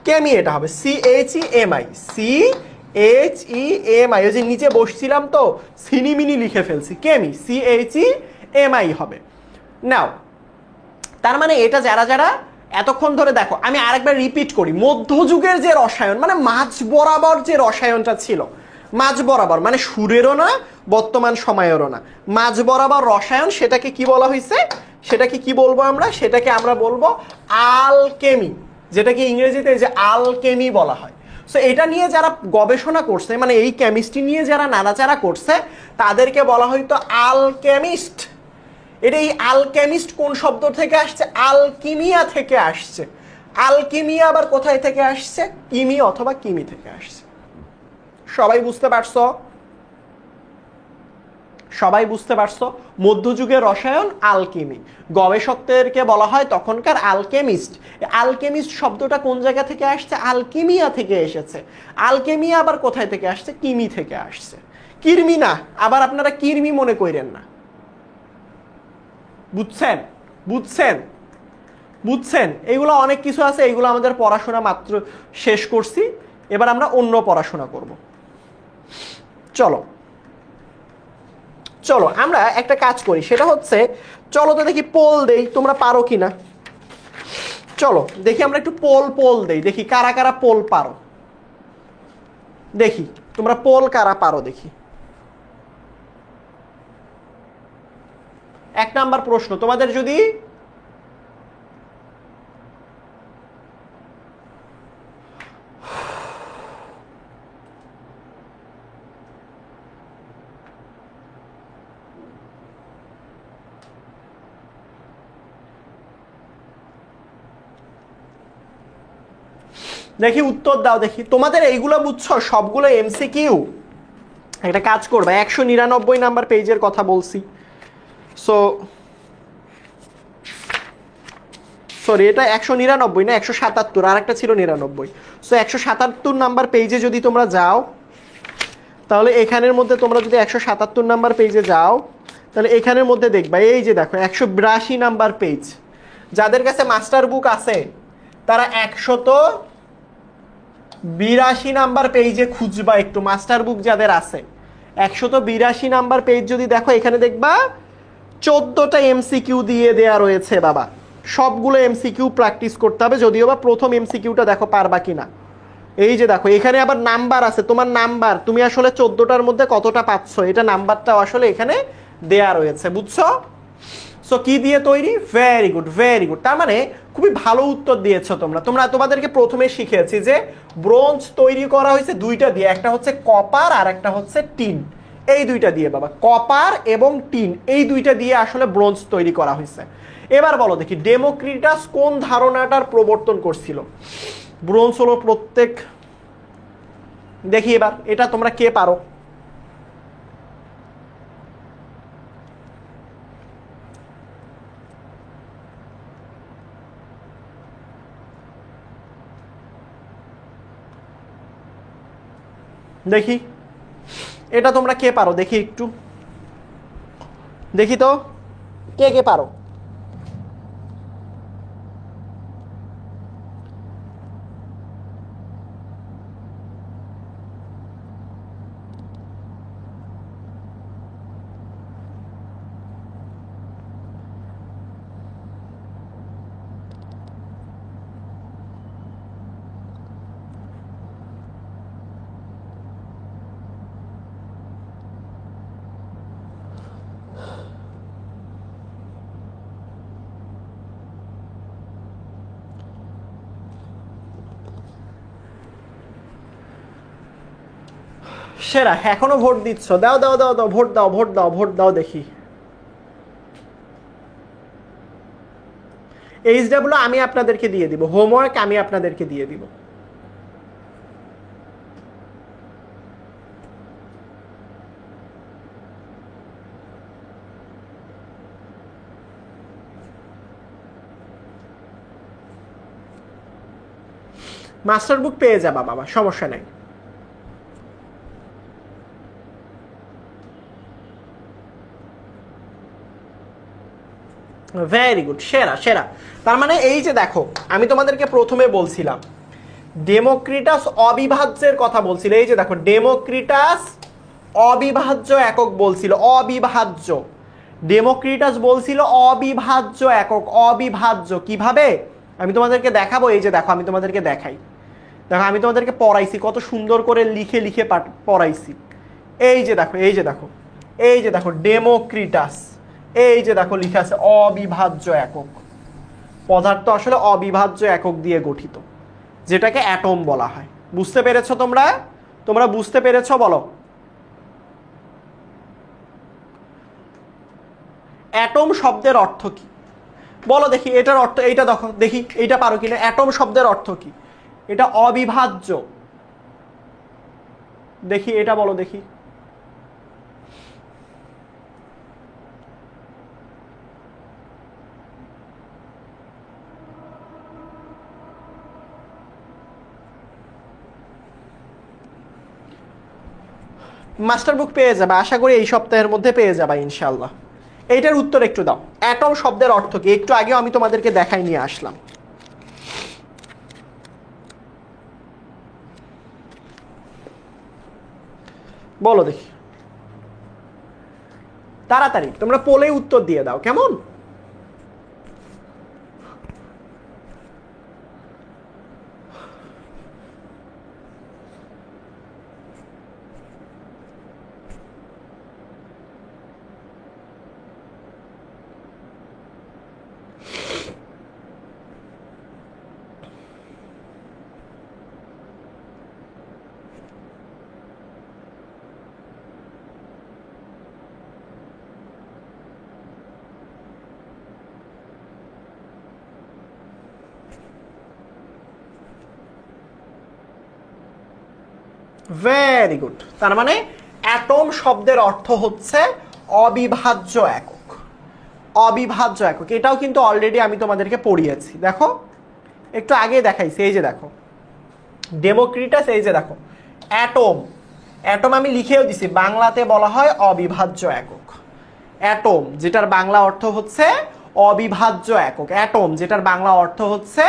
S1: কেমি এটা হবে CHEMI, CHEMI। ওই যে নিচে বসছিলাম তো সিনিমিনি লিখে ফেলছি, কেমি CHEMI হবে। নাও তার মানে এটা যারা যারা এতক্ষণ ধরে দেখো, আমি আরেকবার রিপিট করি, মধ্যযুগের যে রসায়ন মানে মাঝ বরাবর যে রসায়নটা ছিল, মাঝ বরাবর মানে সুরেরও না বর্তমান সময়েরও না, মাঝ বরাবর রসায়ন, সেটাকে কি বলা হয়েছে? সেটাকে কি বলবো আমরা? সেটাকে আমরা বলবো আলকেমি, যেটাকে ইংরেজিতে যে আলকেমি বলা হয়। সো এটা নিয়ে যারা গবেষণা করছে, মানে এই কেমিস্ট্রি নিয়ে যারা নাড়াচাড়া করছে, তাদেরকে বলা হয়তো আলকেমিস্ট। এটা এই আলকেমিস্ট কোন শব্দ থেকে আসছে? আলকিমিয়া থেকে আসছে। আলকিমিয়া আবার কোথায় থেকে আসছে? কিমি অথবা কিমি থেকে আসছে। সবাই বুঝতে পারছো? সবাই বুঝতে পারছো? মধ্যযুগের রসায়ন আলকেমি, গবেষকদেরকে বলা হয় তখনকার আলকেমিস্ট। আলকেমিস্ট শব্দটা কোন জায়গা থেকে আসছে? আলকিমিয়া থেকে এসেছে। আলকেমিয়া আবার কোথায় থেকে আসছে? কিমি থেকে আসছে। কিরমি না, আবার আপনারা কিরমি মনে করেন না। বুঝছেন? বুঝছেন? বুঝছেন? এগুলো অনেক কিছু আছে, এগুলো আমাদের পড়াশোনা মাত্র শেষ করছি, এবার আমরা অন্য পড়াশোনা করব। চলো চলো আমরা একটা কাজ করি, সেটা হচ্ছে চলো তো দেখি পোল দেই, তোমরা পারো কিনা। চলো দেখি আমরা একটু পোল দেই, দেখি কারা কারা পোল পারো, দেখি তোমরা পোল কারা পারো দেখি। 1 নাম্বার প্রশ্ন, তোমাদের যদি দেখি উত্তর দাও দেখি। তোমাদের এইগুলো বুঝছো সবগুলো MCQ। একটা কাজ করবে, 199 নাম্বার পেজের কথা বলছি। সো সরি, এটা 199 না 177, আর একটা ছিল 99। সো 177 নাম্বার পেজে যদি তোমরা যাও, তাহলে এখানের মধ্যে তোমরা যদি 177 নাম্বার পেজে যাও, তাহলে এখানের মধ্যে দেখবা, এই যে দেখো 182 নাম্বার পেজ। যাদের কাছে মাস্টার বুক আছে তারা 182 নাম্বার পেজে খুঁজবা একটু, মাস্টার বুক যাদের আছে 182 নাম্বার পেজ যদি দেখো, এখানে দেখবা 14টা MCQ দিয়ে দেয়া রয়েছে বাবা। সবগুলো MCQ প্র্যাকটিস করতে হবে, যদিও বা প্রথম MCQটা দেখো পারবা কিনা। এই যে দেখো এখানে আবার নাম্বার আছে, তোমার নাম্বার, তুমি আসলে 14টার মধ্যে কতটা পাচ্ছ, এটা নাম্বারটাও আসলে এখানে দেয়া রয়েছে। বুঝছো? সো কি দিয়ে তৈরি? Very good, very good. তার মানে খুবই ভালো উত্তর দিয়েছো তোমরা। তোমাদেরকে প্রথমে শিখেছি যে ব্রোঞ্জ তৈরি করা হয়েছে দুইটা দিয়ে, একটা হচ্ছে কপার আর একটা হচ্ছে টিন। এই দুইটা দিয়ে বাবা, কপার এবং টিন, এই দুইটা দিয়ে আসলে ব্রোঞ্জ তৈরি করা হয়েছে। এবার বলো দেখি, ডেমোক্রিটাস কোন ধারণাটার প্রবর্তন করছিল? ব্রোঞ্জ হলো প্রত্যেক, দেখি এবার এটা তোমরা কে পারো। দেখি এটা তোমরা কে পারো দেখি, একটু দেখি তো কে কে পারো। সেরা, এখনো ভোট দিচ্ছ, দাও দাও দাও দাও, ভোট দাও ভোট দাও ভোট দাও দেখি। এইচডাব্লিউ আমি আপনাদেরকে দিয়ে দিব, হোমওয়ার্ক আমি আপনাদেরকে দিয়ে দিব। মাস্টার বুক পেয়ে যাবা বাবা, সমস্যা নাই। ভেরি গুড, সেরা সেরা। তার মানে এই যে দেখো, আমি তোমাদেরকে প্রথমে বলছিলাম ডেমোক্রিটাস অবিভাজ্যের কথা বলছিল। এই যে দেখো, ডেমোক্রিটাস অবিভাজ্য একক বলছিল, অবিভাজ্য। ডেমোক্রিটাস বলছিল অবিভাজ্য একক, অবিভাজ্য। কিভাবে আমি তোমাদেরকে দেখাবো, এই যে দেখো আমি তোমাদেরকে দেখাই। দেখো আমি তোমাদেরকে পড়াইছি, কত সুন্দর করে লিখে লিখে পড়াইছি। এই যে দেখো, এই যে দেখো, এই যে দেখো ডেমোক্রিটাস, এই যে দেখো লিখে আছে অবিভাজ্য একক। পদার্থ আসলে অবিভাজ্য একক দিয়ে গঠিত, যেটাকে অ্যাটম বলা হয়। বুঝতে পেরেছো তোমরা? তোমরা বুঝতে পেরেছো? বলো অ্যাটম শব্দের অর্থ কি? বলো দেখি এটার অর্থ, এইটা দেখো দেখি, এইটা পারো কিনা। অ্যাটম শব্দের অর্থ কি? এটা অবিভাজ্য। দেখি এটা বলো দেখি। মাস্টার বুক পেয়ে যাবে, আশা করি এই সপ্তাহের মধ্যে পেয়ে যাবে ইনশাল্লাহ। এইটার উত্তর একটু দাও, অ্যাটম শব্দের অর্থ কি? একটু আগেও আমি তোমাদেরকে দেখাই নিয়ে আসলাম। বলো দেখি তাড়াতাড়ি, তোমরা পোলে উত্তর দিয়ে দাও কেমন? Very good. তার মানে অ্যাটম শব্দের অর্থ হচ্ছে অবিভাজ্য একক, অবিভাজ্য একক। এটাও কিন্তু অলরেডি আমি তোমাদেরকে পড়িয়েছি, দেখো একটু আগে দেখাইছি। এই যে দেখো ডেমোক্রিটাস, এই যে দেখো অ্যাটম, অ্যাটম আমি লিখেও দিছি, বাংলাতে বলা হয় অবিভাজ্য একক। অ্যাটম যেটার বাংলা অর্থ হচ্ছে অবিভাজ্য একক, অ্যাটম যেটার বাংলা অর্থ হচ্ছে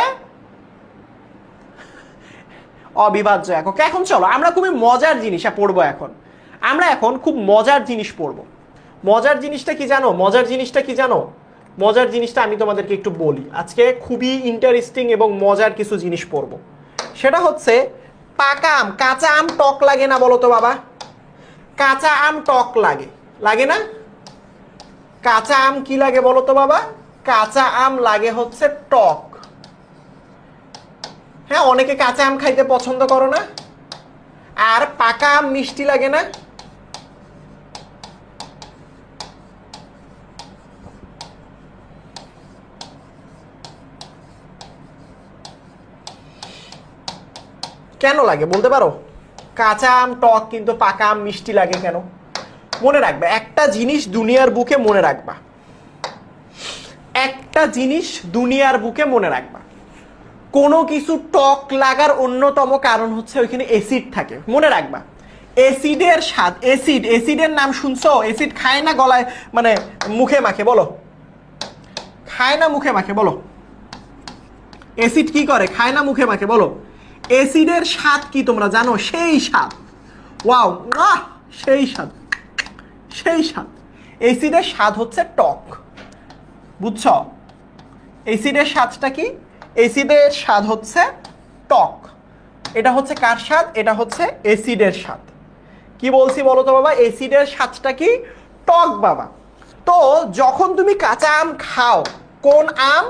S1: অবিভাজ্য একক। এখন চলো আমরা খুবই মজার জিনিস পড়বো। এখন আমরা এখন খুব মজার জিনিস পড়বো। মজার জিনিসটা কি জানো? মজার জিনিসটা কি জানো? মজার জিনিসটা আমি তোমাদেরকে একটু বলি। আজকে খুবই ইন্টারেস্টিং এবং মজার কিছু জিনিস পড়বো। সেটা হচ্ছে পাকা আম, কাঁচা আম টক লাগে না বলো তো বাবা? কাঁচা আম টক লাগে, লাগে না? কাঁচা আম কি লাগে বলো তো বাবা? কাঁচা আম লাগে হচ্ছে টক। হ্যাঁ, অনেকে কাঁচা আম খাইতে পছন্দ করো না? আর পাকা আম মিষ্টি লাগে না? কেন লাগে বলতে পারো? কাঁচা আম টক কিন্তু পাকা আম মিষ্টি লাগে কেন? মনে রাখবে একটা জিনিস দুনিয়ার বুকে, মনে রাখবা একটা জিনিস দুনিয়ার বুকে মনে রাখবা, কোনো কিছু টক লাগার অন্যতম কারণ হচ্ছে ওইখানে অ্যাসিড থাকে। মনে রাখবা অ্যাসিডের স্বাদ, অ্যাসিড, অ্যাসিডের নাম শুনছো? অ্যাসিড খায় না গলায়, মানে মুখে মাখে? বলো খায় না মুখে মাখে? বলো অ্যাসিড কি করে? খায় না মুখে মাখে? বলো অ্যাসিডের স্বাদ কি তোমরা জানো? সেই স্বাদ, ওয়াও, সেই স্বাদ, সেই স্বাদ। অ্যাসিডের স্বাদ হচ্ছে টক, বুঝছ? অ্যাসিডের স্বাদটা কি? অ্যাসিডের স্বাদ হচ্ছে টক। এটা হচ্ছে কার স্বাদ? এটা হচ্ছে অ্যাসিডের স্বাদ। কি বলছি বলো তো বাবা? অ্যাসিডের স্বাদটা কি? টক বাবা। তো যখন তুমি কাঁচা আম খাও, কোন আম?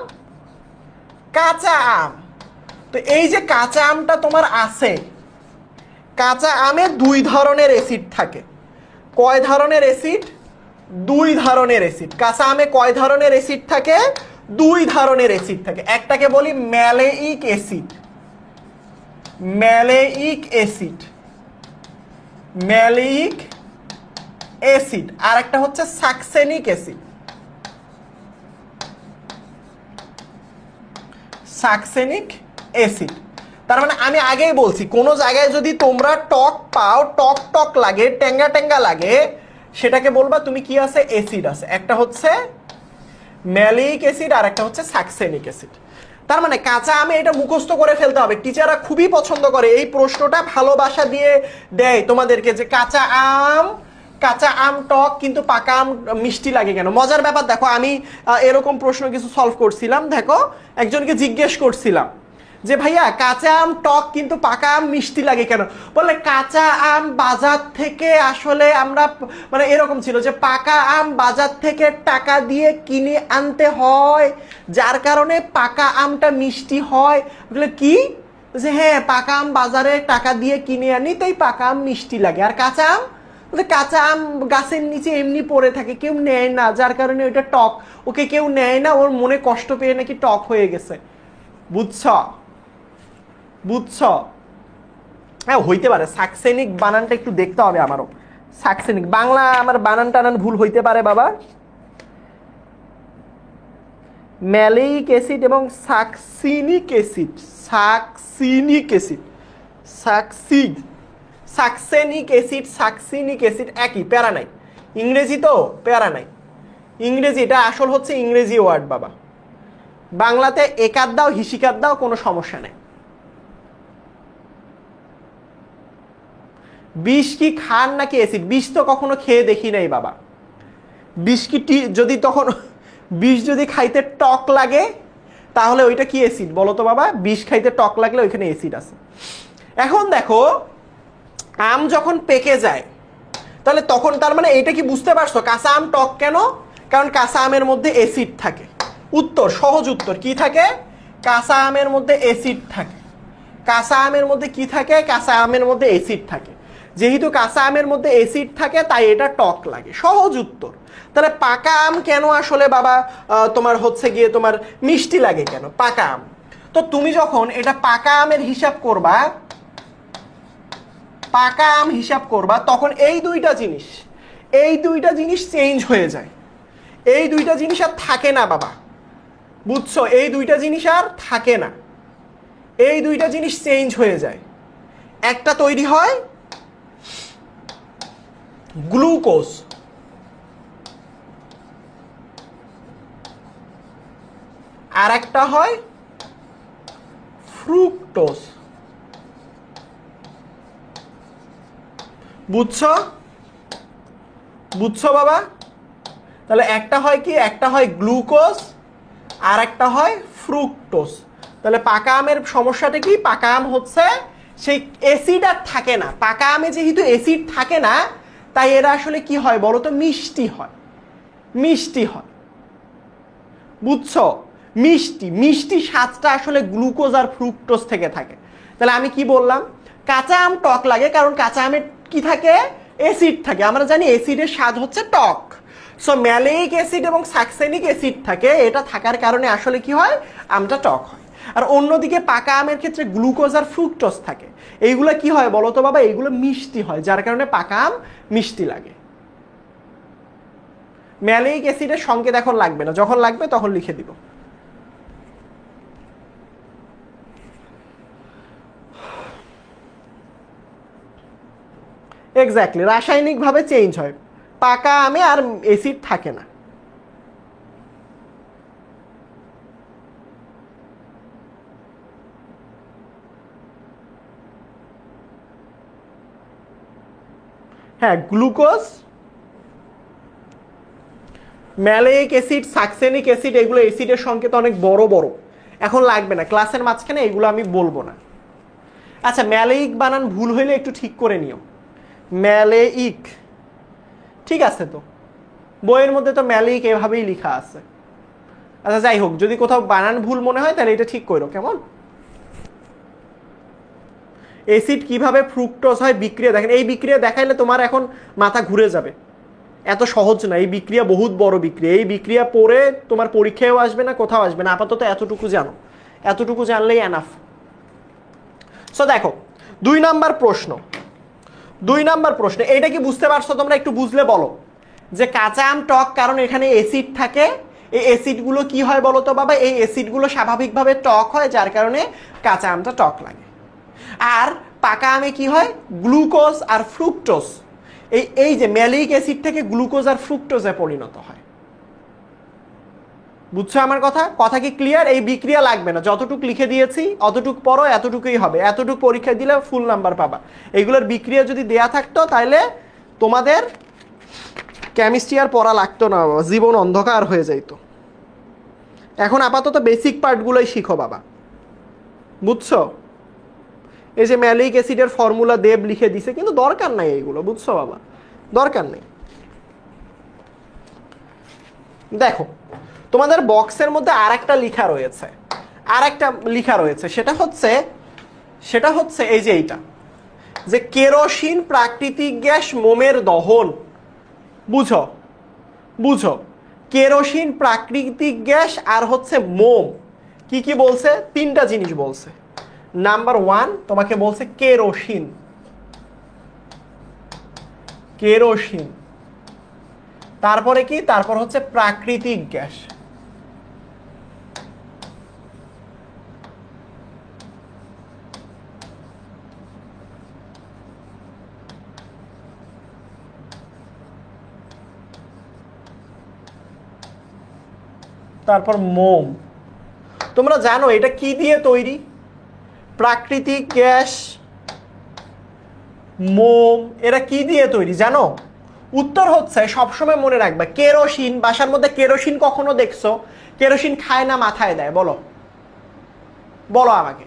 S1: কাঁচা আম। তো এই যে কাঁচা আমটা তোমার আছে, কাঁচা আমে দুই ধরনের অ্যাসিড থাকে। কয় ধরনের অ্যাসিড? দুই ধরনের অ্যাসিড। কাঁচা আমে কয় ধরনের অ্যাসিড থাকে? দুই ধরনের অ্যাসিড থাকে। একটাকে বলি maleic acid, maleic acid, maleic acid, আর একটা হচ্ছে সাকসেনিক অ্যাসিড, সাকসেনিক অ্যাসিড। তার মানে আমি আগেই বলছি কোন জায়গায় যদি তোমরা টক পাও, টক টক লাগে, টেঙ্গা টেঙ্গা লাগে, সেটাকে বলবা তুমি কি আছে? অ্যাসিড আছে। একটা হচ্ছে ম্যালিক অ্যাসিড আর একটা হচ্ছে সাকসেনিক অ্যাসিড। তার মানে কাঁচা আমে এটা মুখস্থ করে ফেলতে হবে। টিচাররা খুবই পছন্দ করে এই প্রশ্নটা, ভালোবাসা দিয়ে দেয় তোমাদেরকে যে কাঁচা আম টক কিন্তু পাকা আম মিষ্টি লাগে কেন। মজার ব্যাপার দেখো, আমি এরকম প্রশ্ন কিছু সলভ করছিলাম। দেখো একজনকে জিজ্ঞেস করছিলাম যে ভাইয়া কাঁচা আম টক কিন্তু পাকা আম মিষ্টি লাগে কেন? বললে কাঁচা আম বাজার থেকে আসলে আমরা, মানে এরকম ছিল যে পাকা আম বাজার থেকে টাকা দিয়ে কিনে আনতে হয়, যার কারণে পাকা আমটা মিষ্টি হয়। বলে কি? যে হ্যাঁ, পাকা আম বাজারে টাকা দিয়ে কিনে আনি, তাই পাকা আম মিষ্টি লাগে। আর কাঁচা আম, কাঁচা আম গাছের নিচে এমনি পড়ে থাকে, কেউ নেয় না, যার কারণে ওইটা টক। ওকে কেউ নেয় না, ওর মনে কষ্ট পেয়ে নাকি টক হয়ে গেছে। বুঝছ? বুঝছ? হ্যাঁ হইতে পারে। সাকসেনিক বানানটা একটু দেখতে হবে আমারও। সাকসেনিক বাংলা আমার বানান টানান ভুল হইতে পারে বাবা। ম্যালেইক অ্যাসিড এবং succinic acid, succinic acid, succinic acid, succinic acid একই, প্যারা নাই। ইংরেজি তো, প্যারা নাই। ইংরেজি, এটা আসল হচ্ছে ইংরেজি ওয়ার্ড বাবা। বাংলাতে একাত দাও, হিসিকাত দাও, কোনো সমস্যা নেই। বিষ কি খান নাকি অ্যাসিড? বিষ তো কখনো খেয়ে দেখি নাই বাবা। বিষ কি যদি তখন বিষ যদি খাইতে টক লাগে তাহলে ওইটা কি অ্যাসিড বলো তো বাবা? বিষ খাইতে টক লাগলে ওইখানে অ্যাসিড আছে। এখন দেখো আম যখন পেকে যায় তাহলে তখন, তার মানে এইটা কি বুঝতে পারছো কাঁচা আম টক কেন? কারণ কাঁচা আমের মধ্যে অ্যাসিড থাকে। উত্তর, সহজ উত্তর কি থাকে? কাঁচা আমের মধ্যে অ্যাসিড থাকে। কাঁচা আমের মধ্যে কি থাকে? কাঁচা আমের মধ্যে অ্যাসিড থাকে। যেহেতু কাঁচা আমের মধ্যে অ্যাসিড থাকে তাই এটা টক লাগে। সহজ উত্তর। তাহলে পাকা আম কেন আসলে বাবা তোমার হচ্ছে গিয়ে তোমার মিষ্টি লাগে কেন? পাকা আম। তো তুমি যখন এটা পাকা আমের হিসাব করবা, পাকা আম হিসাব করবা, তখন এই দুইটা জিনিস চেঞ্জ হয়ে যায়। এই দুইটা জিনিস আর থাকে না বাবা। বুঝছো? এই দুইটা জিনিস আর থাকে না। এই দুইটা জিনিস চেঞ্জ হয়ে যায়। একটা তৈরি হয় গ্লুকোজ, আর একটা হয় ফ্রুক্টোজ। বুঝছো? বুঝছো বাবা? তাহলে একটা হয় কি? একটা হয় গ্লুকোজ আর একটা হয় ফ্রুক্টোজ। তাহলে পাকা আমের সমস্যাটা কি? পাকা আম হচ্ছে সেই অ্যাসিড আর থাকে না। পাকা আমে যেহেতু অ্যাসিড থাকে না তাই এরা আসলে কি হয় বলো তো? মিষ্টি হয়। মিষ্টি হয়। বুঝছো? মিষ্টি, মিষ্টি স্বাদটা আসলে গ্লুকোজ আর ফ্রুক্টোজ থেকে থাকে। তাহলে আমি কি বললাম? কাঁচা আম টক লাগে কারণ কাঁচা আমে কি থাকে? অ্যাসিড থাকে। আমরা জানি অ্যাসিডের স্বাদ হচ্ছে টক। সো ম্যালেইক অ্যাসিড এবং সাকসেনিক অ্যাসিড থাকে, এটা থাকার কারণে আসলে কি হয়? আমটা টক হয়। আর অন্যদিকে পাকা আমের ক্ষেত্রে গ্লুকোজ আর ফ্রুক্টোজ থাকে। এইগুলো কি হয় বলো তো বাবা? এইগুলো মিষ্টি হয়, যার কারণে পাকা আম মিষ্টি লাগে। ম্যালেইক অ্যাসিডের সংকেত এখন লাগবে না, যখন লাগবে তখন লিখে দিব। এক্স্যাক্টলি, রাসায়নিকভাবে চেঞ্জ হয়। পাকা আমে আর অ্যাসিড থাকে না। হ্যাঁ, glucose, maleic acid, succinic acid, এগুলো অ্যাসিডের সংকেত অনেক বড় বড়। এখন লাগবে না, ক্লাসের মাঝখানে এগুলো আমি বলবো না। আচ্ছা, ম্যালেইক বানান ভুল হইলে একটু ঠিক করে নিও। ম্যালেইক, ঠিক আছে তো? বইয়ের মধ্যে তো ম্যালেইক এভাবেই লেখা আছে। আচ্ছা যাই হোক, যদি কোথাও বানান ভুল মনে হয় তাহলে এটা ঠিক করো, কেমন? অ্যাসিড কিভাবে ফ্রুক্টোজ হয় বিক্রিয়া দেখেন। এই বিক্রিয়া দেখাইলে তোমার এখন মাথা ঘুরে যাবে, এত সহজ না। এই বিক্রিয়া বহুত বড় বিক্রিয়া, এই বিক্রিয়া পড়ে তোমার পরীক্ষায়ও আসবে না, কোথাও আসবে না। আপাতত এতটুকু জানো, এতটুকু জানলেই এনাফ। সো দেখো 2 নাম্বার প্রশ্ন, 2 নাম্বার প্রশ্ন এইটা কি বুঝতে পারছো তোমরা? একটু বুঝলে বলো যে কাঁচা আম টক কারণ এখানে অ্যাসিড থাকে। এই অ্যাসিডগুলো কি হয় বলো তো বাবা? এই অ্যাসিডগুলো স্বাভাবিকভাবে টক হয়, যার কারণে কাঁচা আমটা টক লাগে। আর পাকা আমে কি হয়? গ্লুকোজ আর ফ্রুক্টোজ, এই যে ম্যালিক অ্যাসিড থেকে গ্লুকোজ আর ফ্রুক্টোজে পরিণত হয়। বুঝছো আমার কথা? কথা কি ক্লিয়ার? এই বিক্রিয়া লাগবে না, যতটুক লিখে দিয়েছি অতটুক পড়ো, এতটুকুই হবে। এতটুক পরীক্ষা দিলে ফুল নাম্বার পাবা। এইগুলোর বিক্রিয়া যদি দেয়া থাকতো তাহলে তোমাদের কেমিস্ট্রি আর পড়া লাগতো না বাবা, জীবন অন্ধকার হয়ে যাইত। এখন আপাতত বেসিক পার্টগুলোই শিখো বাবা, বুঝছো? এই যে ম্যালিক অ্যাসিডের ফর্মুলা দেব লিখে দিছে, কিন্তু দরকার নাই এইগুলো, বুঝছো বাবা? দরকার নেই। দেখো তোমাদের বক্সের মধ্যে আরেকটা লেখা রয়েছে, আরেকটা লেখা রয়েছে, সেটা হচ্ছে এই যে এইটা, যে কেরোসিন প্রাকৃতিক গ্যাস মোমের দহন। বুঝো বুঝো, কেরোসিন প্রাকৃতিক গ্যাস আর হচ্ছে মোম কি কি বলছে? 3টা জিনিস বলছে। নাম্বার 1 তোমাকে বলছে কেরোসিন, কেরোসিন। তারপরে কি? তারপর হচ্ছে প্রাকৃতিক গ্যাস। তারপর মোম। তোমরা জানো এটা কি দিয়ে তৈরি? প্রাকৃতিক গ্যাস, মোম, এরা কি দিয়ে তৈরি জানো? উত্তর হচ্ছে, সবসময় মনে রাখবা, কেরোসিন। বাসার মধ্যে কেরোসিন কখনো দেখছো? কেরোসিন খায় না মাথায় দেয়? বলো, বলো আমাকে,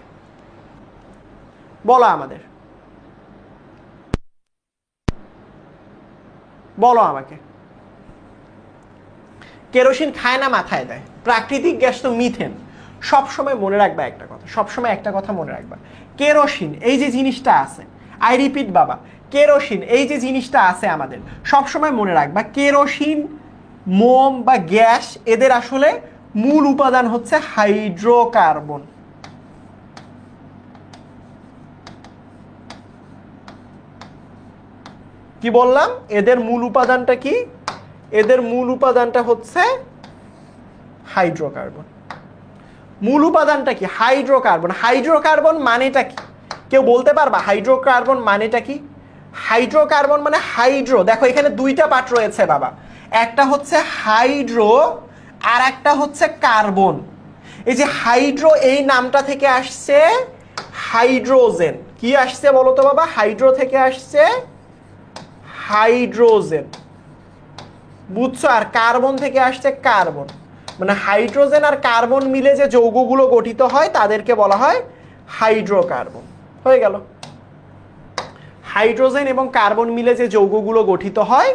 S1: বলো আমাদের, বলো আমাকে। কেরোসিন খায় না মাথায় দেয়। প্রাকৃতিক গ্যাস তো মিথেন। সবসময় মনে রাখবা একটা কথা, সবসময় একটা কথা মনে রাখবা, কেরোসিন এই যে জিনিসটা আছে, আই রিপিট বাবা, কেরোসিন এই যে জিনিসটা আছে আমাদের, সবসময় মনে রাখবা কেরোসিন, মোম বা গ্যাস, এদের আসলে মূল উপাদান হচ্ছে হাইড্রোকার্বন। কি বললাম? এদের মূল উপাদানটা কি? এদের মূল উপাদানটা হচ্ছে হাইড্রোকার্বন। মূল উপাদানটা কি? হাইড্রোকার্বন। হাইড্রোকার্বন মানেটা কি কেউ বলতে পারবা? হাইড্রোকার্বন মানেটা কি? হাইড্রোকার্বন মানে হাইড্রো, দেখো এখানে 2টা পার্ট রয়েছে বাবা, একটা হচ্ছে হাইড্রো আর একটা হচ্ছে কার্বন। এই যে হাইড্রো এই নামটা থেকে আসছে হাইড্রোজেন। কি আসছে বলো তো বাবা? হাইড্রো থেকে আসছে হাইড্রোজেন, বুঝছো? আর কার্বন থেকে আসছে কার্বন। মানে হাইড্রোজেন আর কার্বন মিলে যে যৌগগুলো গঠিত হয় তাদেরকে বলা হয় হাইড্রোকার্বন। হয়ে গেল। হাইড্রোজেন এবং কার্বন মিলে যে যৌগগুলো গঠিত হয়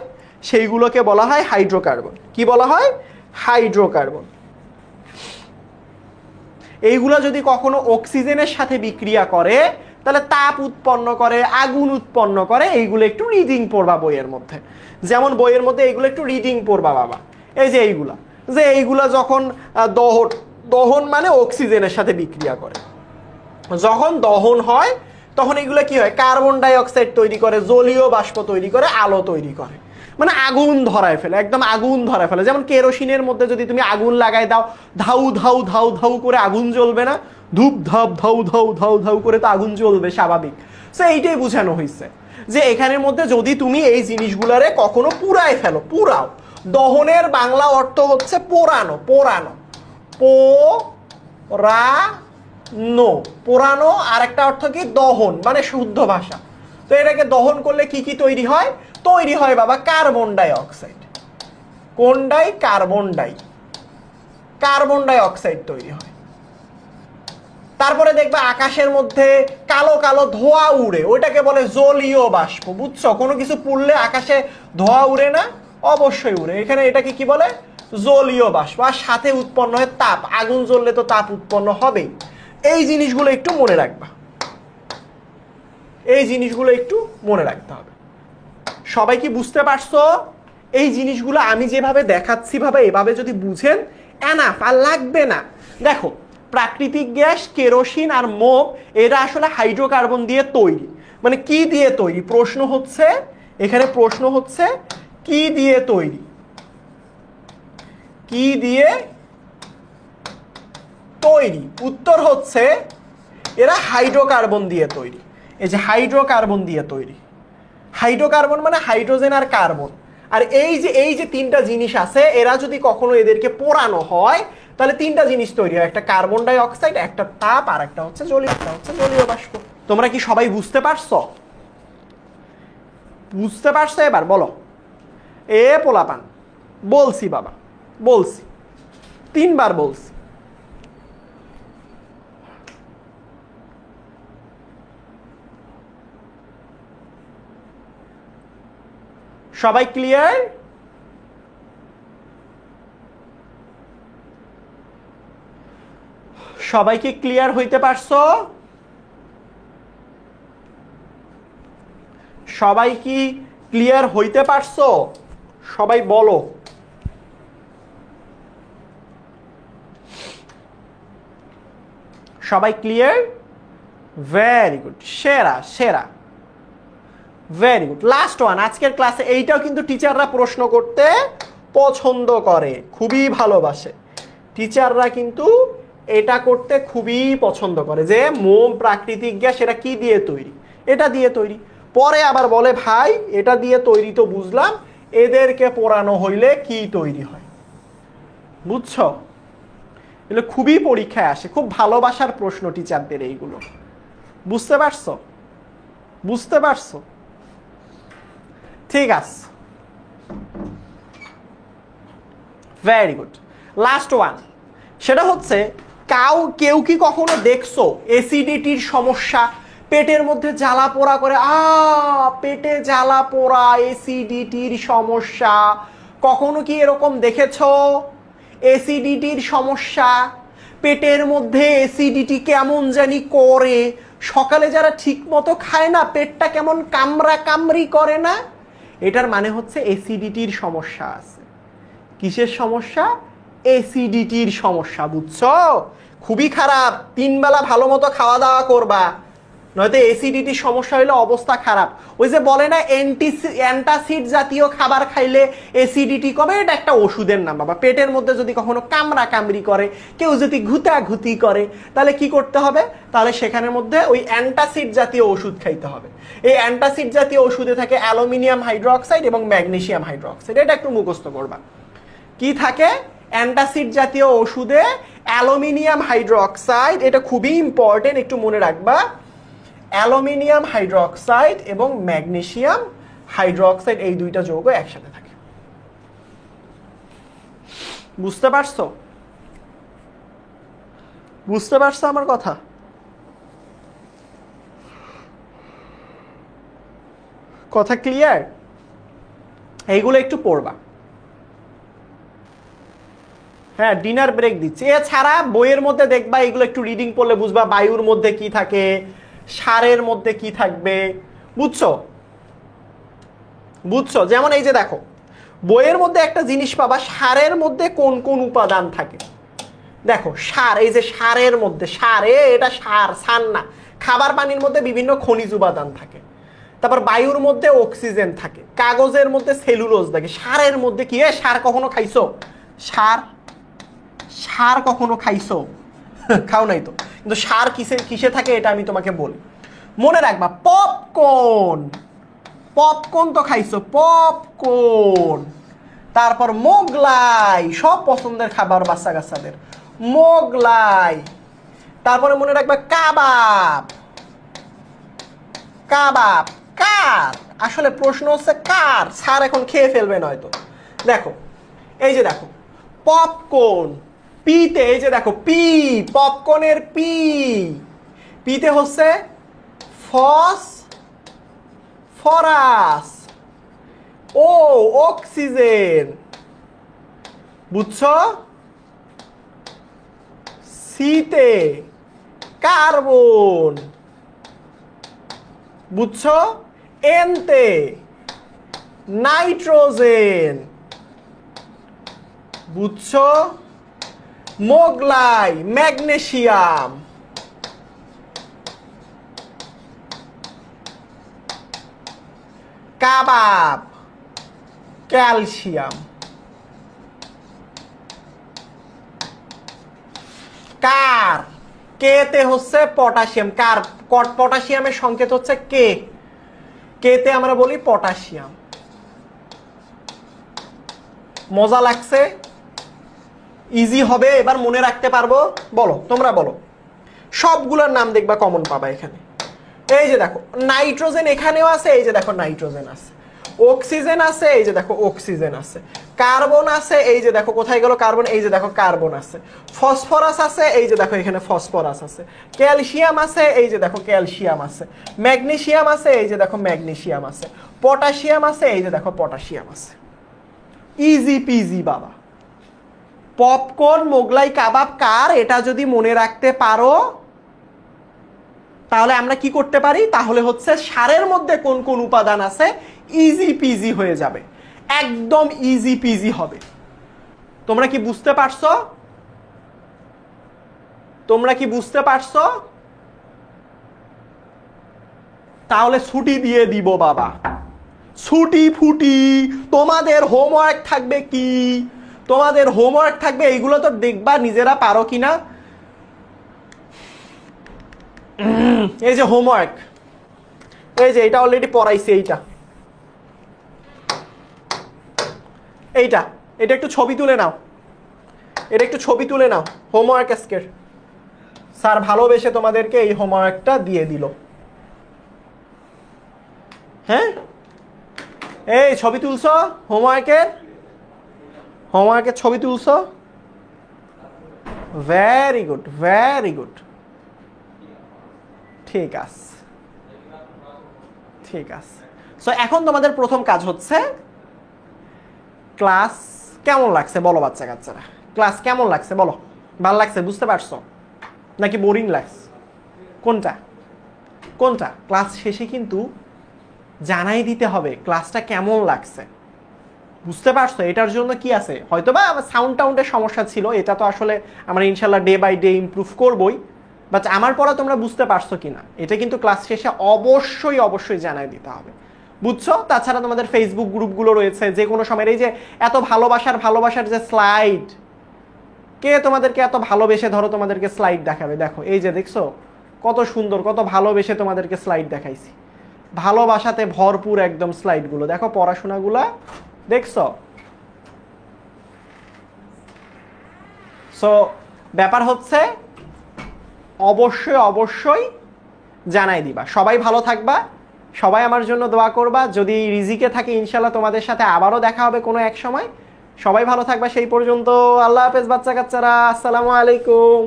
S1: সেইগুলোকে বলা হয় হাইড্রোকার্বন। কি বলা হয়? হাইড্রোকার্বন। এইগুলো যদি কখনো অক্সিজেনের সাথে বিক্রিয়া করে তাহলে তাপ উৎপন্ন করে, আগুন উৎপন্ন করে। এইগুলো একটু রিডিং পড়বা বইয়ের মধ্যে, যেমন বইয়ের মধ্যে এইগুলো একটু রিডিং পড়বা বাবা। এই যে এইগুলা, যে এইগুলা যখন দহন মানে অক্সিজেনের সাথে বিক্রিয়া করে, যখন দহন হয় তখন এগুলো কি হয়? কার্বন ডাই অক্সাইড তৈরি করে, জলীয় বাষ্প তৈরি করে, আলো তৈরি করে, মানে আগুন ধরায় ফেলে, একদম আগুন ধরায় ফেলে। যেমন কেরোসিনের মধ্যে যদি তুমি আগুন লাগাই দাও, ধাউ ধাউ ধাউ ধাউ করে আগুন জ্বলবে না? ধূপ ধাপ ধাউ ধাউ ধাউ ধাউ করে তো আগুন জ্বলবে স্বাভাবিক। তো এইটাই বোঝানো হয়েছে যে এখানের মধ্যে যদি তুমি এই জিনিসগুলারে কখনো পুরায় ফেলো, পুরাও। দহনের বাংলা অর্থ হচ্ছে পোড়ানো, পোড়ানো, পোড়ানো, পোড়ানো। আর একটা অর্থ কি? দহন, মানে শুদ্ধ ভাষা। তো এটাকে দহন করলে কি কি তৈরি হয়? তৈরি হয় বাবা কার্বন ডাই অক্সাইড। কোন die? Carbon die, carbon die oxide তৈরি হয়। তারপরে দেখবে আকাশের মধ্যে কালো কালো ধোঁয়া উড়ে, ওইটাকে বলে জলীয় বাষ্প। বুঝছো? কোনো কিছু পুড়লে আকাশে ধোঁয়া উড়ে না? অবশ্যই উড়ে। এখানে এটাকে কি বলে? জলীয় বাষ্প। আর সাথে উৎপন্ন হয় তাপ, আগুন জ্বললে তো তাপ উৎপন্ন হবেই। এই জিনিসগুলো একটু মনে রাখবা। এই জিনিসগুলো একটু মনে রাখতে হবে। সবাই কি বুঝতে পারছো? এই জিনিসগুলো আমি যেভাবে দেখাচ্ছি ভাবে এভাবে যদি বুঝেন এনাফ, আর লাগবে না। দেখো, প্রাকৃতিক গ্যাস, কেরোসিন আর মোম এরা আসলে হাইড্রোকার্বন দিয়ে তৈরি। মানে কি দিয়ে তৈরি? প্রশ্ন হচ্ছে এখানে, প্রশ্ন হচ্ছে কি দিয়ে তৈরি? কি দিয়ে তৈরি? উত্তর হচ্ছে এরা হাইড্রোকার্বন দিয়ে তৈরি। এই যে হাইড্রোকার্বন দিয়ে তৈরি। হাইড্রোকার্বন মানে হাইড্রোজেন আর কার্বন। আর এই যে তিনটা জিনিস আছে, এরা যদি কখনো এদেরকে পোড়ানো হয় তাহলে তিনটা জিনিস তৈরি হয়, একটা কার্বন ডাই অক্সাইড, একটা তাপ, আর একটা হচ্ছে জলীয় বাষ্প। তোমরা কি সবাই বুঝতে পারছো? বুঝতে পারছো? এবার বলো। এ পোলাপান, বলছি বাবা, বলছি, 3 বার বলছি। সবাই ক্লিয়ার? সবাই কি ক্লিয়ার হইতে পারছো? সবাই কি ক্লিয়ার হইতে পারছো? সবাই বলো। সবাই ক্লিয়ার? ভেরি গুড, সেরা সেরা, ভেরি গুড। লাস্ট ওয়ান আজকের ক্লাসে। এইটাও কিন্তু টিচাররা প্রশ্ন করতে পছন্দ করে, খুবই ভালোবাসে টিচাররা, কিন্তু এটা করতে খুবই পছন্দ করে যে মোম, প্রাকৃতিক গ্যাস, এটা কি দিয়ে তৈরি? এটা দিয়ে তৈরি। পরে আবার বলে ভাই এটা দিয়ে তৈরি তো বুঝলাম, এদেরকে পোড়ানো হইলে কি তৈরি হয়? বুঝছো? এগুলো খুবই পরীক্ষায় আসে, খুব ভালোবাসার প্রশ্ন টিচারদের এইগুলো। বুঝতে পারছো? বুঝতে পারছো? ঠিক আছে, ভেরি গুড। লাস্ট ওয়ান, সেটা হচ্ছে কেউ কি কখনো দেখছো অ্যাসিডিটির সমস্যা, পেটের মধ্যে জ্বালা পোড়া করে, পেটে জ্বালা পোড়া, অ্যাসিডিটির সমস্যা? কখনো কি এরকম দেখেছো? অ্যাসিডিটির সমস্যা, পেটের মধ্যে অ্যাসিডিটি কেমন জানি করে, সকালে যারা ঠিক মতো খায় না পেটটা কেমন কামড়া কামড়ি করে না? এটার মানে হচ্ছে অ্যাসিডিটির সমস্যা আছে। কিসের সমস্যা? অ্যাসিডিটির সমস্যা। বুঝছো? খুবই খারাপ। 3 বেলা ভালো মতো খাওয়া দাওয়া করবা, নয়তো অ্যাসিডিটির সমস্যা হলে অবস্থা খারাপ। ওই যে বলে না অ্যান্টাসিড জাতীয় খাবার খাইলে অ্যাসিডিটি কমে, এটা একটা ওষুধের নাম বাবা। পেটের মধ্যে যদি কখনো কামড়া কামড়ি করে, কেউ যদি ঘুতাঘুতি করে, তাহলে কি করতে হবে? তাহলে সেখানের মধ্যে ওই অ্যান্টাসিড জাতীয় ওষুধ খাইতে হবে। এই অ্যান্টাসিড জাতীয় ওষুধে থাকে অ্যালুমিনিয়াম হাইড্রোক্সাইড এবং ম্যাগনেসিয়াম হাইড্রোক্সাইড। এটা একটু মুখস্থ করবা। কি থাকে অ্যান্টাসিড জাতীয় ওষুধে? অ্যালুমিনিয়াম হাইড্রোক্সাইড, এটা খুবই ইম্পর্টেন্ট, একটু মনে রাখবা। অ্যালুমিনিয়াম হাইড্রোক্সাইড এবং ম্যাগনেসিয়াম হাইড্রোক্সাইড, এই দুইটা যৌগ একসাথে থাকে। বুঝতে পারছো? বুঝতে পারছো আমার কথা? কথা ক্লিয়ার? এইগুলো একটু পড়বা। হ্যাঁ, ডিনার ব্রেক দিচ্ছি। এছাড়া বইয়ের মধ্যে দেখবা, এগুলো একটু রিডিং পড়লে বুঝবা বায়ুর মধ্যে কি থাকে, সারের মধ্যে কি থাকবে। বুঝছো? বুঝছো? যেমন এই যে দেখো, বইয়ের মধ্যে একটা জিনিস পাবা, সারের মধ্যে কোন কোন উপাদান থাকে। দেখো সার, এই যে সারের মধ্যে, এটা সার না, খাবার পানির মধ্যে বিভিন্ন খনিজ উপাদান থাকে। তারপর বায়ুর মধ্যে অক্সিজেন থাকে, কাগজের মধ্যে সেলুলোজ থাকে। সারের মধ্যে কি? সার কখনো খাইছো? সার কখনো খাইছো? খাও নাই তো। কিন্তু সার কিসে থাকে এটা আমি তোমাকে বলি, মনে রাখবা। পপকর্ন তো খাইছো, পপকর্ন। তারপর মোগলাই, সব পছন্দের খাবার বাচ্চা কাচ্চাদের, মোগলাই। তারপরে মনে রাখবা কাবাব। কার? আসলে প্রশ্ন হচ্ছে কার? স্যার এখন খেয়ে ফেলবে নয়তো। দেখো এই যে দেখো পপকর্ন, পিতে এই যে দেখো পপকর্নের পিতে হচ্ছে ফসফরাস, অক্সিজেন। বুঝছো? সিতে কার্বন। বুঝছো? এনতে নাইট্রোজেন, বুঝছো? মোগলাই ম্যাগনেসিয়াম, কাবাব ক্যালসিয়াম, কার কে তে হচ্ছে পটাশিয়াম, কার পটাশিয়ামের সংকেত হচ্ছে কে, কে তে আমরা বলি পটাশিয়াম। মজা লাগছে? ইজি হবে, এবার মনে রাখতে পারবো? বলো, তোমরা বলো। সবগুলোর নাম দেখবা কমন পাবা এখানে। এই যে দেখো নাইট্রোজেন এখানেও আছে, এই যে দেখো নাইট্রোজেন আছে, অক্সিজেন আছে, এই যে দেখো অক্সিজেন আছে, কার্বন আছে, এই যে দেখো কোথায় গেল কার্বন, এই যে দেখো কার্বন আছে, ফসফরাস আছে, এই যে দেখো এখানে ফসফরাস আছে, ক্যালসিয়াম আছে, এই যে দেখো ক্যালসিয়াম আছে, ম্যাগনেসিয়াম আছে, এই যে দেখো ম্যাগনেসিয়াম আছে, পটাশিয়াম আছে, এই যে দেখো পটাশিয়াম আছে। ইজি পিজি বাবা। পপকর্ন মোগলাই কাবাব কার, এটা যদি মনে রাখতে পারো তাহলে আমরা কি করতে পারি, তাহলে হচ্ছে সারের মধ্যে কোন কোন উপাদান আছে ইজি পিজি হয়ে যাবে, একদম ইজি পিজি হবে। তোমরা কি বুঝতে পারছো? তোমরা কি বুঝতে পারছো? তাহলে ছুটি দিয়ে দিব বাবা, ছুটি ফুটি। তোমাদের হোমওয়ার্ক থাকবে কি, তোমাদের হোমওয়ার্ক থাকবে এইগুলো তো দেখবা নিজেরা পারো কিনা। এই যে হোমওয়ার্ক, এই যে এটা অলরেডি পড়াইছে, এইটা এইটা এটা একটু ছবি তুলে নাও, এটা একটু ছবি তুলে নাও। হোমওয়ার্ক আজকের স্যার ভালোবেসে তোমাদেরকে এই হোমওয়ার্কটা দিয়ে দিল। হ্যাঁ, এই ছবি তুলছো হোমওয়ার্কের, হোমওয়ার্কের ছবি তুলছো, ভেরি গুড ভেরি গুড। ঠিক আছে ঠিক আছে। সো এখন তোমাদের প্রথম কাজ হচ্ছে ক্লাস কেমন লাগছে বলো বাচ্চা কাচ্চারা, ক্লাস কেমন লাগছে বলো, ভালো লাগছে, বুঝতে পারছো নাকি বোরিং লাগছে, কোনটা কোনটা? ক্লাস শেষে কিন্তু জানাই দিতে হবে ক্লাসটা কেমন লাগছে, বুঝতে পারছো? এটার জন্য কি আছে, হয়তোবা আমার সাউন্ড টাউন্ডের সমস্যা ছিল, এটা তো আসলে আমরা ইনশাল্লাহ ডে বাই ডে ইমপ্রুভ করবই, বাট আমার পড়া তোমরা বুঝতে পারছো কিনা এটা কিন্তু ক্লাস শেষে অবশ্যই অবশ্যই জানাই দিতে হবে, বুঝছো? তাছাড়া তোমাদের ফেসবুক গ্রুপগুলো রয়েছে, যে কোনো সময় এই যে এত ভালোবাসার যে স্লাইড, কে তোমাদেরকে এত ভালোবেসে ধরো তোমাদেরকে স্লাইড দেখাবে, দেখো এই যে দেখছো কত সুন্দর, কত ভালোবেসে তোমাদেরকে স্লাইড দেখাইছি, ভালোবাসাতে ভরপুর একদম স্লাইডগুলো, দেখো পড়াশোনাগুলা দেখছো। সো ব্যাপার হচ্ছে অবশ্যই অবশ্যই জানাই দিবা। সবাই ভালো থাকবা, সবাই আমার জন্য দোয়া করবা, যদি রিজিকে থাকে ইনশাল্লাহ তোমাদের সাথে আবারও দেখা হবে কোনো এক সময়। সবাই ভালো থাকবা, সেই পর্যন্ত আল্লাহ হাফেজ বাচ্চা কাচ্চারা, আসসালামু আলাইকুম।